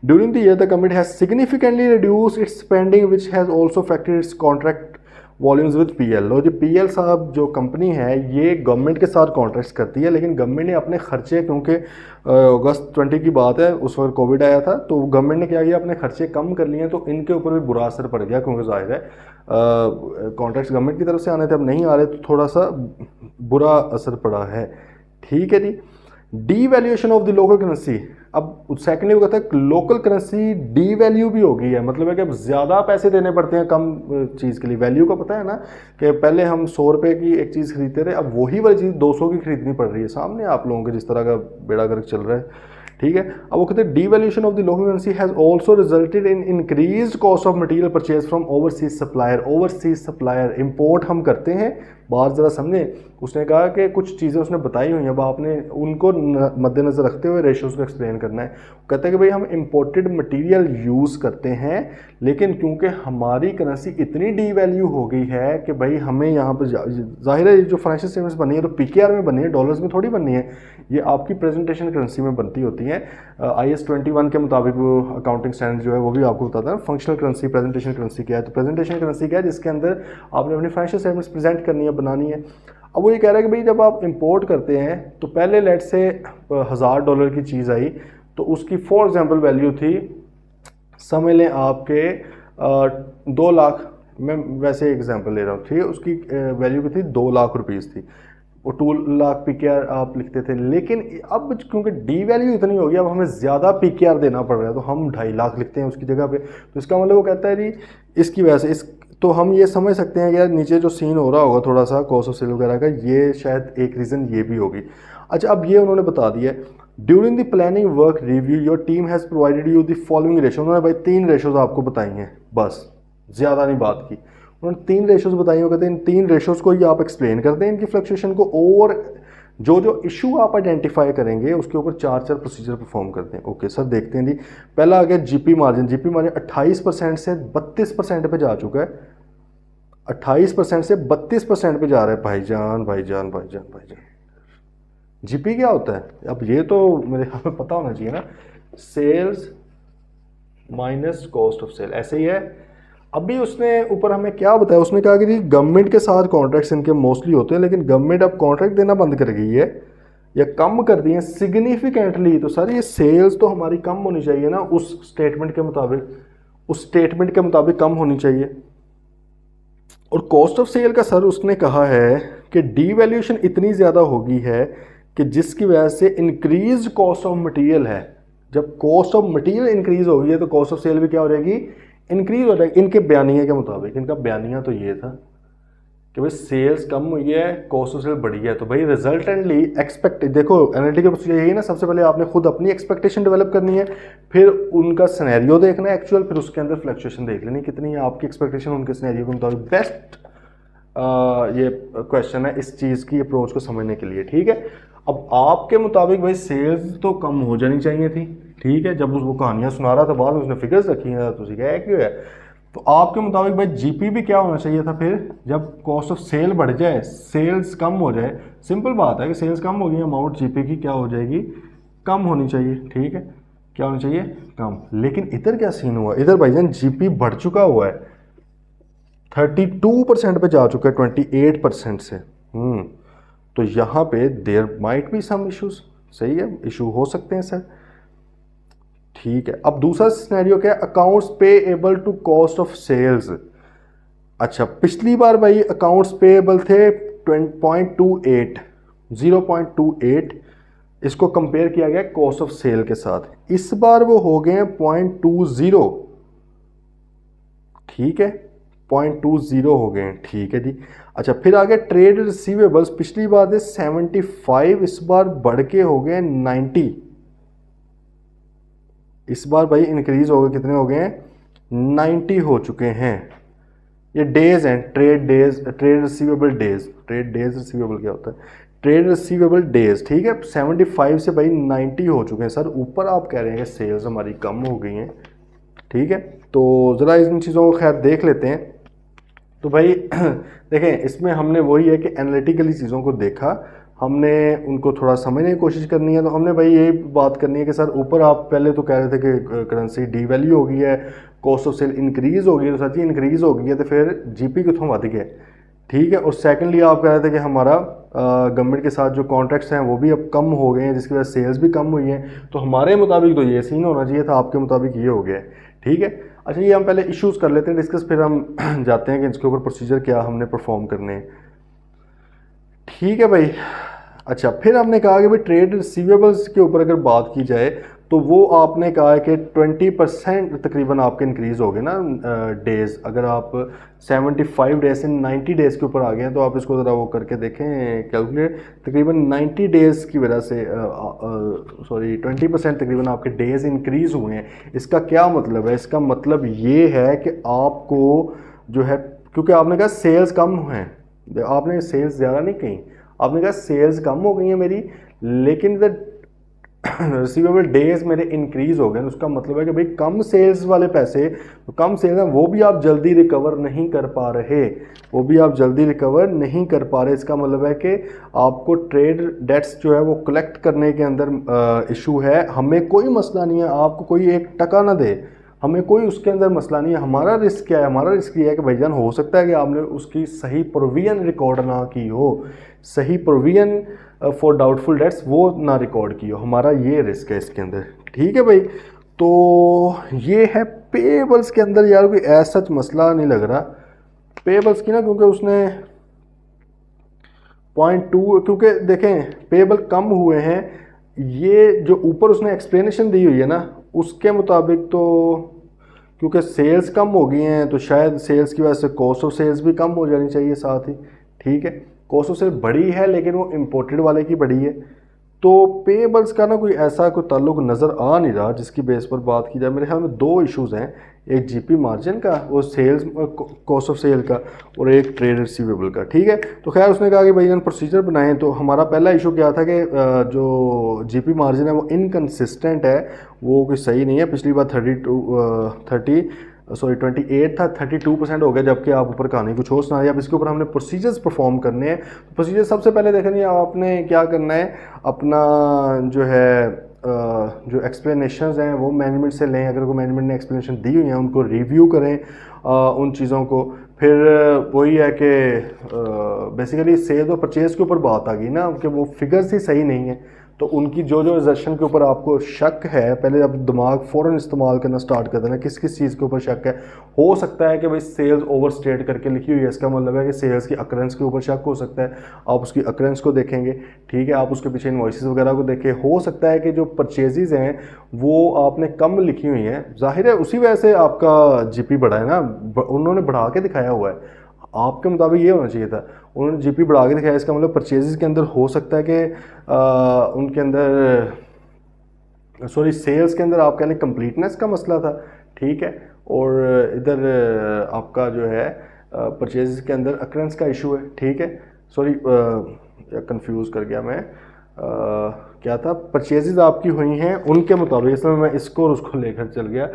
During the year, the company has significantly reduced its spending, which has also affected its contract volumes with PL। लो जी, PL साहब जो company है ये government के साथ contracts करती है, लेकिन गवर्नमेंट ने अपने खर्चे, क्योंकि अगस्त 20 की बात है, उस वक्त कोविड आया था, तो गवर्नमेंट ने क्या किया, अपने खर्चे कम कर लिए, तो इनके ऊपर भी बुरा असर पड़ गया, क्योंकि जाहिर है कॉन्ट्रैक्ट्स गवर्नमेंट की तरफ से आने थे, अब नहीं आ रहे, तो थोड़ा सा बुरा असर पड़ा है। ठीक है जी। Devaluation of the local currency. अब सेकेंडली वो कहता है लोकल करेंसी डीवैल्यू भी हो गई है, मतलब है कि अब ज़्यादा पैसे देने पड़ते हैं कम चीज़ के लिए। वैल्यू का पता है ना कि पहले हम 100 रुपये की एक चीज़ खरीदते थे, अब वही वाली चीज़ 200 की खरीदनी पड़ रही है। सामने आप लोगों के जिस तरह का बेड़ा गर्क चल रहा है। ठीक है, अब वो कहते हैं devaluation of the local currency has also resulted in increased cost of material purchase from overseas supplier. Overseas supplier, import हम करते हैं, बात ज़रा समझें। उसने कहा कि कुछ चीज़ें उसने बताई हुई हैं, अब आपने उनको मद्देनज़र रखते हुए रेशोज़ को एक्सप्लेन करना है। कहते हैं कि भाई हम इंपोर्टेड मटेरियल यूज़ करते हैं, लेकिन क्योंकि हमारी करेंसी इतनी डीवैल्यू हो गई है कि भाई हमें यहाँ पर ज़ाहिर है जो फाइनेंशियल स्टेटमेंट्स बनी है तो PKR में बनी है, डॉलर्स में थोड़ी बनी है, ये आपकी प्रेजेंटेशन करेंसी में बनती होती है। IAS 21 के मुताबिक अकाउंटिंग स्टैंडर्ड जो है वो भी आपको बताता है फंक्शनल करेंसी, प्रेजेंटेशन करेंसी क्या है। तो प्रेजेंटेशन करेंसी क्या है, जिसके अंदर आपने अपनी फाइनेंशियल स्टेटमेंट्स प्रेजेंट करनी है, बनानी है। अब वो ये कह रहा है कि भाई जब आप इंपोर्ट करते हैं तो पहले लेट से $1000 की चीज़ आई, तो उसकी फॉर एग्जांपल वैल्यू थी, समझ लें आपके 2 लाख, मैं वैसे एग्जांपल ले रहा हूँ, ठीक है, उसकी वैल्यू भी थी 2 लाख रुपीज़ थी, और 2 लाख PKR आप लिखते थे। लेकिन अब क्योंकि डी वैल्यू इतनी हो गई, अब हमें ज़्यादा PKR देना पड़ रहा है, तो हम 2.5 लाख लिखते हैं उसकी जगह पे। तो इसका मतलब वो कहता है जी इसकी वजह से तो हम ये समझ सकते हैं कि यार नीचे जो सीन हो रहा होगा थोड़ा सा कॉस्ट ऑफ सेल वगैरह का, ये शायद एक रीज़न ये भी होगी। अच्छा, अब ये उन्होंने बता दिया, during the planning work review your team has provided you the following ratio. उन्होंने भाई 3 रेशोज़ आपको बताई हैं, बस ज़्यादा नहीं बात की, उन्होंने 3 रेशोज़ बताई हो। कहते हैं इन 3 रेशोज़ को ही आप एक्सप्लेन करते हैं इनकी फ्लक्चुएशन को, और जो जो इशू आप आइडेंटिफाई करेंगे उसके ऊपर 4 प्रोसीजर परफॉर्म करते हैं। ओके सर, देखते हैं जी। पहला आ गया GP मार्जिन। GP मार्जिन 28% से 32% पे जा चुका है, 28% से 32% पे जा रहा है। भाईजान भाईजान भाईजान भाईजान, GP क्या होता है? अब ये तो मेरे हमें पता होना चाहिए ना, sales minus cost of sale, ऐसे ही है। अभी उसने ऊपर हमें क्या बताया, उसने कहा कि जी गवर्नमेंट के साथ कॉन्ट्रैक्ट्स इनके मोस्टली होते हैं, लेकिन गवर्नमेंट अब कॉन्ट्रैक्ट देना बंद कर गई है या कम कर दी है सिग्निफिकेंटली। तो सर ये सेल्स तो हमारी कम होनी चाहिए ना, उस स्टेटमेंट के मुताबिक कम होनी चाहिए। और कॉस्ट ऑफ सेल का सर उसने कहा है कि डीवैल्यूएशन इतनी ज़्यादा हो गई है कि जिसकी वजह से इंक्रीज कॉस्ट ऑफ मटेरियल है। जब कॉस्ट ऑफ मटेरियल इंक्रीज हो गई है तो कॉस्ट ऑफ सेल भी क्या हो जाएगी, इंक्रीज हो जाएगी। इनके बयानिया के मुताबिक, इनका बयानिया तो ये था कि भाई सेल्स कम हुई है, कॉस्ट ऑफ सेल बढ़ी है, तो भाई रिजल्टेंटली एक्सपेक्ट, देखो एनालिटिकल प्रोसीजर यही है ना, सबसे पहले आपने खुद अपनी एक्सपेक्टेशन डेवलप करनी है, फिर उनका सिनेरियो देखना है एक्चुअल, फिर उसके अंदर फ्लक्चुएशन देख लेनी कितनी है आपकी एक्सपेक्टेशन उनके सिनेरियो के मुताबिक। बेस्ट ये क्वेश्चन है इस चीज़ की अप्रोच को समझने के लिए, ठीक है। अब आपके मुताबिक भाई सेल्स तो कम हो जानी चाहिए थी, ठीक है। जब वो कहानियाँ सुना रहा था बाद में उसने फिगर्स रखी हैं तो क्या क्यों है, तो आपके मुताबिक भाई जीपी भी क्या होना चाहिए था फिर, जब कॉस्ट ऑफ सेल बढ़ जाए, सेल्स कम हो जाए, सिंपल बात है कि सेल्स कम हो गई, अमाउंट जीपी की क्या हो जाएगी, कम होनी चाहिए, ठीक है, क्या होनी चाहिए, कम। लेकिन इधर क्या सीन हुआ, इधर भाईजान जीपी बढ़ चुका हुआ है, 32% पे जा चुका है 28% से। तो यहाँ पे there might be some issues, सही है, इशू हो सकते हैं सर, ठीक है। अब दूसरा सिनेरियो क्या है, accounts payable to cost of sales. अच्छा, पिछली बार भाई अकाउंट्स पेएबल थे 0.28, 0.28, इसको कंपेयर किया गया कॉस्ट ऑफ सेल के साथ। इस बार वो हो गए हैं 0.20, ठीक है, 0.20 हो गए हैं, ठीक है जी। अच्छा, फिर आ गया ट्रेड रिसीवेबल्स, पिछली बार थे 75, इस बार बढ़ के हो गए 90। इस बार भाई इंक्रीज हो गए, कितने हो गए हैं, 90 हो चुके हैं। ये डेज हैं, trade days, trade receivable days, trade days receivable क्या होता है, ट्रेड रिसीवेबल डेज, ठीक है। 75 से भाई 90 हो चुके हैं सर। ऊपर आप कह रहे हैं कि सेल्स हमारी कम हो गई हैं, ठीक है। तो ज़रा इन चीज़ों को खैर देख लेते हैं। तो भाई देखें, इसमें हमने वही है कि एनालिटिकली चीज़ों को देखा, हमने उनको थोड़ा समझने की कोशिश करनी है। तो हमने भाई ये बात करनी है कि सर ऊपर आप पहले तो कह रहे थे कि करेंसी डीवैल्यू हो गई है, कॉस्ट ऑफ सेल इंक्रीज़ हो गई है, तो सच ही इंक्रीज़ हो गई है, तो फिर जीपी कितों बढ़ गया, ठीक है। और सेकेंडली आप कह रहे थे कि हमारा गवर्नमेंट के साथ जो कॉन्ट्रैक्ट्स हैं वो भी अब कम हो गए हैं, जिसकी वजह से सेल्स भी कम हुई हैं। तो हमारे मुताबिक तो ये सीन होना चाहिए था, आपके मुताबिक ये हो गया है, ठीक है। अच्छा, ये हम पहले इश्यूज़ कर लेते हैं डिस्कस, फिर हम जाते हैं कि इसके ऊपर प्रोसीजर क्या हमने परफॉर्म करने हैं, ठीक है भाई। अच्छा, फिर हमने कहा कि भाई ट्रेड रिसीवेबल्स के ऊपर अगर बात की जाए तो वो आपने कहा है कि 20% तकरीबन आपके इंक्रीज़ हो गए ना डेज़। अगर आप 75 डेज से 90 डेज़ के ऊपर आ गए हैं तो आप इसको ज़रा वो करके देखें कैलकुलेट, तकरीबन 90 डेज़ की वजह से 20% तकरीबन आपके डेज़ इंक्रीज़ हुए हैं। इसका क्या मतलब है, इसका मतलब ये है कि आपको जो है, क्योंकि आपने कहा सेल्स कम हैं, आपने सेल्स ज़्यादा नहीं कहीं, आपने कहा सेल्स कम हो गई हैं मेरी, लेकिन इधर रिसीवेबल डेज मेरे इंक्रीज हो गए। उसका मतलब है कि भाई कम सेल्स वाले पैसे, तो कम सेल्स हैं वो भी आप जल्दी रिकवर नहीं कर पा रहे, वो भी आप जल्दी रिकवर नहीं कर पा रहे। इसका मतलब है कि आपको ट्रेड डेट्स जो है वो कलेक्ट करने के अंदर इशू है। हमें कोई मसला नहीं है, आपको कोई एक टका ना दे, हमें कोई उसके अंदर मसला नहीं है। हमारा रिस्क क्या है, हमारा रिस्क ये है कि भाईजान हो सकता है कि आपने उसकी सही प्रोविजन रिकॉर्ड ना की हो, सही प्रोविजन फॉर डाउटफुल डेट्स वो ना रिकॉर्ड की हो, हमारा ये रिस्क है इसके अंदर, ठीक है भाई। तो ये है पेएबल्स के अंदर, यार कोई ऐसा मसला नहीं लग रहा पेएबल्स की ना, क्योंकि उसने 0.2, क्योंकि देखें पेएबल कम हुए हैं, ये जो ऊपर उसने एक्सप्लेनेशन दी हुई है ना उसके मुताबिक, तो क्योंकि सेल्स कम हो गई हैं तो शायद सेल्स की वजह से कॉस्ट ऑफ सेल्स भी कम हो जानी चाहिए साथ ही, ठीक है। कॉस्ट ऑफ सेल बढ़ी है लेकिन वो इम्पोर्टेड वाले की बढ़ी है, तो पेएबल्स का ना कोई ऐसा कोई ताल्लुक नज़र आ नहीं रहा जिसकी बेस पर बात की जाए। मेरे ख्याल में दो इश्यूज़ हैं, एक जीपी मार्जिन का, वो सेल्स कॉस्ट ऑफ सेल का, और एक ट्रेड रिसीवेबल का, ठीक है। तो खैर उसने कहा कि भाई इन प्रोसीजर बनाएं। तो हमारा पहला इशू क्या था कि जो जीपी मार्जिन है वो इनकन्सिस्टेंट है, वो कोई सही नहीं है। पिछली बार 28 था, 32% हो गया, जबकि आप ऊपर कहानी कुछ और सुना रहे। अब इसके ऊपर हमने प्रोसीजर्स परफॉर्म करने हैं। प्रोसीजर सबसे पहले देखेंगे आपने क्या करना है, अपना जो है जो एक्सप्लेनेशंस हैं वो मैनेजमेंट से लें, अगर कोई मैनेजमेंट ने एक्सप्लेनेशन दी हुई हैं उनको रिव्यू करें उन चीज़ों को। फिर वही है कि बेसिकली सेल और परचेज़ के ऊपर बात आ गई ना कि वो फिगर्स ही सही नहीं है, तो उनकी जो जो एजर्शन के ऊपर आपको शक है, पहले आप दिमाग फ़ौरन इस्तेमाल करना स्टार्ट कर देना किस किस चीज़ के ऊपर शक है। हो सकता है कि भाई सेल्स ओवर स्टेट करके लिखी हुई है, इसका मतलब है कि सेल्स की अकरेंस के ऊपर शक हो सकता है। आप उसकी अकरेंस को देखेंगे, ठीक है, आप उसके पीछे इनवॉइसेस वगैरह को देखें। हो सकता है कि जो परचेजेज हैं वो आपने कम लिखी हुई हैं, जाहिर है उसी वजह से आपका जीपी बढ़ा है ना, उन्होंने बढ़ा के दिखाया हुआ है। आपके मुताबिक ये होना चाहिए था, उन्होंने जीपी बढ़ा के दिखाया, इसका मतलब परचेजेस के अंदर हो सकता है कि उनके अंदर सॉरी सेल्स के अंदर आप कह लें कंप्लीटनेस का मसला था, ठीक है, और इधर आपका जो है परचेजेस के अंदर अकरेंस का इशू है, ठीक है। सॉरी कंफ्यूज कर गया मैं, क्या था, परचेजेस आपकी हुई हैं उनके मुताबिक, इसमें मैं इसको और उसको लेकर चल गया,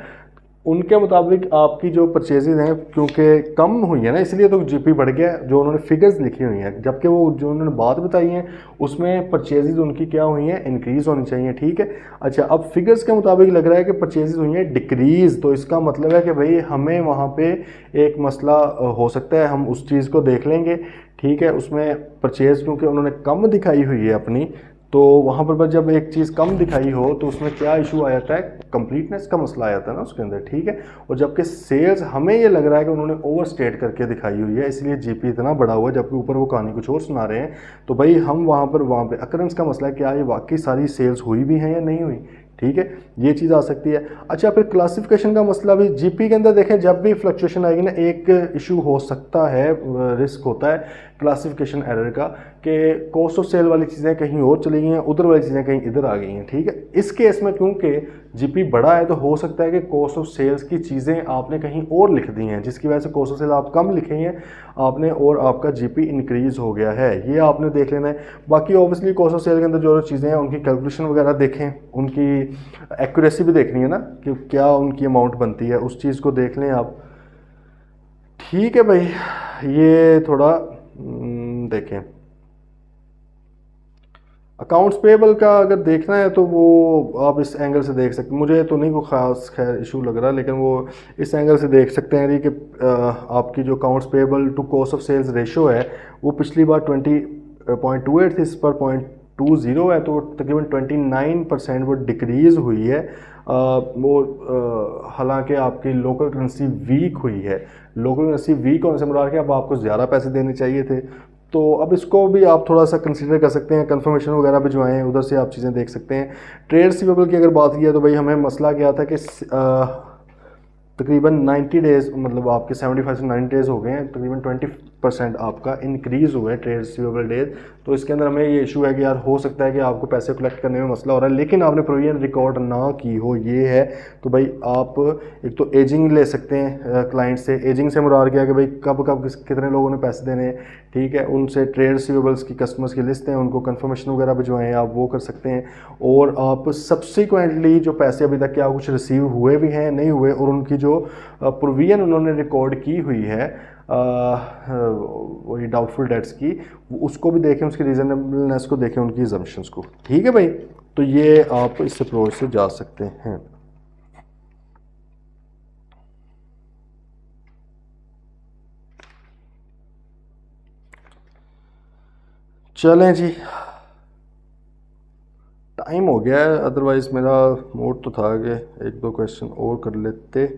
उनके मुताबिक आपकी जो परचेजेज हैं क्योंकि कम हुई है ना, इसलिए तो जीपी बढ़ गया जो उन्होंने फिगर्स लिखी हुई हैं, जबकि वो जो उन्होंने बात बताई हैं उसमें परचेजेज उनकी क्या हुई हैं, इंक्रीज़ होनी चाहिए, ठीक है। अच्छा, अब फिगर्स के मुताबिक लग रहा है कि परचेजेज हुई हैं डिक्रीज़, तो इसका मतलब है कि भाई हमें वहाँ पे एक मसला हो सकता है, हम उस चीज़ को देख लेंगे, ठीक है। उसमें परचेज़ क्योंकि उन्होंने कम दिखाई हुई है अपनी, तो वहाँ पर जब एक चीज़ कम दिखाई हो तो उसमें क्या इशू आ जाता है, कंप्लीटनेस का मसला आ जाता है ना उसके अंदर, ठीक है। और जबकि सेल्स हमें ये लग रहा है कि उन्होंने ओवर स्टेट करके दिखाई हुई है, इसलिए जीपी इतना बड़ा हुआ है, जबकि ऊपर वो कहानी कुछ और सुना रहे हैं। तो भाई हम वहाँ पे अकरेंस का मसला है, क्या ये वाकई सारी सेल्स हुई भी हैं या नहीं हुई, ठीक है, ये चीज़ आ सकती है। अच्छा, फिर क्लासिफिकेशन का मसला भी जीपी के अंदर देखें, जब भी फ्लक्चुएशन आएगी ना, एक इशू हो सकता है, रिस्क होता है क्लासिफिकेशन एरर का, कि कॉस्ट ऑफ सेल वाली चीज़ें कहीं और चली गई हैं, उधर वाली चीज़ें कहीं इधर आ गई हैं, ठीक है। इस केस में क्योंकि जीपी बड़ा है तो हो सकता है कि कॉस्ट ऑफ सेल्स की चीज़ें आपने कहीं और लिख दी हैं, जिसकी वजह से कॉस्ट ऑफ सेल आप कम लिखे हैं आपने और आपका जीपी इंक्रीज़ हो गया है, ये आपने देख लेना है। बाकी ऑब्वियसली कॉस्ट ऑफ सेल के अंदर जो चीज़ें हैं उनकी कैलकुलेशन वगैरह देखें, उनकी एक्यूरेसी भी देखनी है ना कि क्या उनकी अमाउंट बनती है, उस चीज़ को देख लें आप, ठीक है भाई। ये थोड़ा देखें, अकाउंट्स पेबल का अगर देखना है तो वो आप इस एंगल से देख सकते हैं, मुझे तो नहीं कोई ख़ास खैर इशू लग रहा, लेकिन वो इस एंगल से देख सकते हैं कि आपकी जो accounts payable to cost of sales ratio है वो पिछली बार 20.28 थी, इस पर 0.20 है, तो तकरीबन 29% वो डिक्रीज़ हुई है। वो हालांकि आपकी लोकल करेंसी वीक हुई है, लोकल करेंसी वीक होने से मुराद है अब आपको ज़्यादा पैसे देने चाहिए थे, तो अब इसको भी आप थोड़ा सा कंसीडर कर सकते हैं, कंफर्मेशन वगैरह भी जो आए हैं उधर से आप चीज़ें देख सकते हैं। ट्रेड रिसीवेबल की अगर बात की है तो भाई हमें मसला क्या था कि तकरीबन 90 डेज़, मतलब आपके 75 से 90 डेज़ हो गए हैं, तकरीबन 20% आपका इंक्रीज़ हुआ है ट्रेड रिसीवेबल डेज। तो इसके अंदर हमें ये इशू है कि यार हो सकता है कि आपको पैसे कलेक्ट करने में मसला हो रहा है, लेकिन आपने प्रोविजन रिकॉर्ड ना की हो, ये है। तो भाई आप एक तो एजिंग ले सकते हैं क्लाइंट से, एजिंग से मुराद क्या है कि भाई कब कब कितने लोगों ने पैसे देने हैं, ठीक है। उनसे ट्रेड रिसीवेबल्स की कस्टमर्स की लिस्ट है, उनको कंफर्मेशन वगैरह भिजवाएं, आप वो कर सकते हैं। और आप सब्सिक्वेंटली जो पैसे अभी तक क्या कुछ रिसीव हुए भी हैं नहीं हुए, और उनकी जो प्रोविजन उन्होंने रिकॉर्ड की हुई है वही डाउटफुल डेट्स की, उसको भी देखें, उसकी रीजनेबलनेस को देखें, उनकी अजम्पशंस को, ठीक है भाई। तो ये आप इस अप्रोच से जा सकते हैं। चलें जी, टाइम हो गया है, अदरवाइज़ मेरा मूड तो था कि एक दो क्वेश्चन और कर लेते।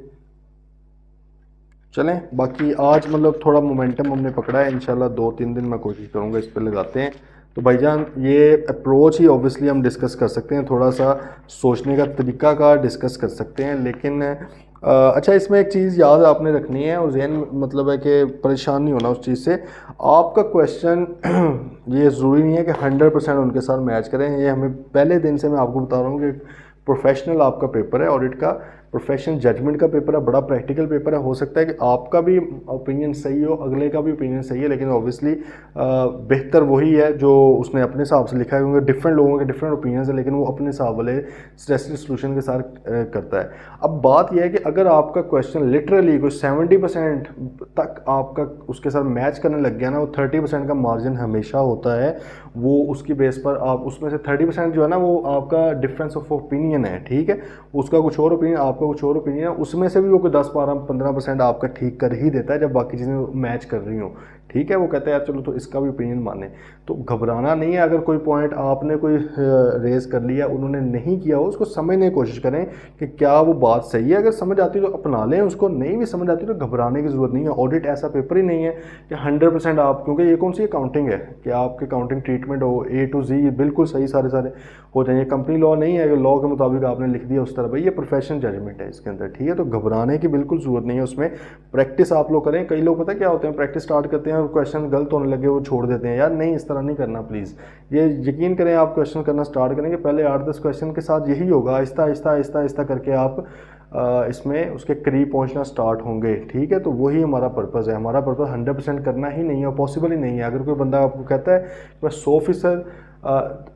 चलें, बाकी आज मतलब थोड़ा मोमेंटम हमने पकड़ा है, इंशाल्लाह 2-3 दिन मैं कोशिश करूँगा इस पर लगाते हैं। तो भाईजान ये अप्रोच ही ऑब्वियसली हम डिस्कस कर सकते हैं, थोड़ा सा सोचने का तरीका का डिस्कस कर सकते हैं, लेकिन अच्छा इसमें एक चीज़ याद आपने रखनी है, और जहन मतलब है कि परेशान नहीं होना उस चीज़ से। आपका क्वेश्चन ये ज़रूरी नहीं है कि 100% उनके साथ मैच करें, ये हमें पहले दिन से मैं आपको बता रहा हूँ कि प्रोफेशनल आपका पेपर है, ऑडिट का प्रोफेशनल जजमेंट का पेपर है, बड़ा प्रैक्टिकल पेपर है। हो सकता है कि आपका भी ओपिनियन सही हो, अगले का भी ओपिनियन सही है, लेकिन ऑब्वियसली बेहतर वही है जो उसने अपने हिसाब से लिखा है, क्योंकि डिफरेंट लोगों के डिफरेंट ओपिनियंस है, लेकिन वो अपने हिसाब वाले स्ट्रेसफुल सॉल्यूशन के साथ करता है। अब बात यह है कि अगर आपका क्वेश्चन लिटरली कोई 70% तक आपका उसके साथ मैच करने लग गया ना, वो 30% का मार्जिन हमेशा होता है, वो उसकी बेस पर आप उसमें से 30% जो है ना वो आपका डिफरेंस ऑफ ओपिनियन है, ठीक है। उसका कुछ और ओपिनियन, आपका कुछ और ओपिनियन है, उसमें से भी वो कोई 10-12-15% आपका ठीक कर ही देता है जब बाकी चीज़ें मैच कर रही हों, ठीक है, वो कहते हैं यार चलो तो इसका भी ओपिनियन माने। तो घबराना नहीं है, अगर कोई पॉइंट आपने कोई रेज कर लिया, उन्होंने नहीं किया हो, उसको समझने की कोशिश करें कि क्या वो बात सही है। अगर समझ आती तो अपना लें उसको, नहीं भी समझ आती तो घबराने की ज़रूरत नहीं है। ऑडिट ऐसा पेपर ही नहीं है कि 100% आप, क्योंकि ये कौन सी अकाउंटिंग है कि आपके अकाउंटिंग ट्रीटमेंट हो A to Z बिल्कुल सही सारे सारे हो जाएंगे। कंपनी लॉ नहीं है कि लॉ के मुताबिक आपने लिख दिया उस तरह, भाई ये प्रोफेशनल जजमेंट है इसके अंदर, ठीक है। तो घबराने की बिल्कुल ज़रूरत नहीं है उसमें। प्रैक्टिस आप लोग करें। कई लोग पता क्या होते हैं, प्रैक्टिस स्टार्ट करते हैं और क्वेश्चन गलत होने लगे वो छोड़ देते हैं। यार नहीं, इस तरह नहीं करना प्लीज़। ये यकीन करें, आप क्वेश्चन करना स्टार्ट करेंगे, पहले 8-10 क्वेश्चन के साथ यही होगा, आहिस्ता आहिस्ता आहिस्ता आहिस्ता करके आप इसमें उसके करीब पहुंचना स्टार्ट होंगे, ठीक है। तो वही हमारा पर्पज़ है। हमारा पर्पज़ 100% करना ही नहीं है, पॉसिबल ही नहीं है। अगर कोई बंदा आपको कहता है मैं 100%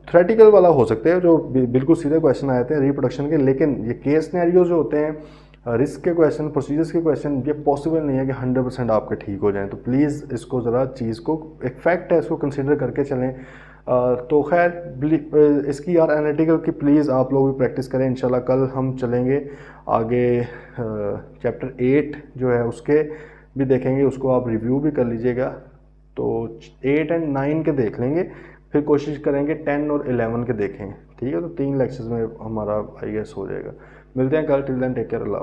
थ्रेटिकल वाला हो सकते हैं, जो बिल्कुल सीधे क्वेश्चन आए थे रिप्रोडक्शन के, लेकिन ये केस सिनेरियो जो होते हैं, रिस्क के क्वेश्चन, प्रोसीजर्स के क्वेश्चन, ये पॉसिबल नहीं है कि 100% आपके ठीक हो जाएं। तो प्लीज़ इसको ज़रा चीज़ को, एक फैक्ट है, इसको कंसिडर करके चलें। तो खैर इसकी यार एनालिटिकल की प्लीज़ आप लोग भी प्रैक्टिस करें। इंशाल्लाह कल हम चलेंगे आगे, चैप्टर 8 जो है उसके भी देखेंगे, उसको आप रिव्यू भी कर लीजिएगा। तो 8 और 9 के देख लेंगे, फिर कोशिश करेंगे 10 और 11 के देखें, ठीक है। तो 3 लेक्चर्स में हमारा आई गेस हो जाएगा। मिलते हैं कल, टिल देन टेक केयर, अल्लाह।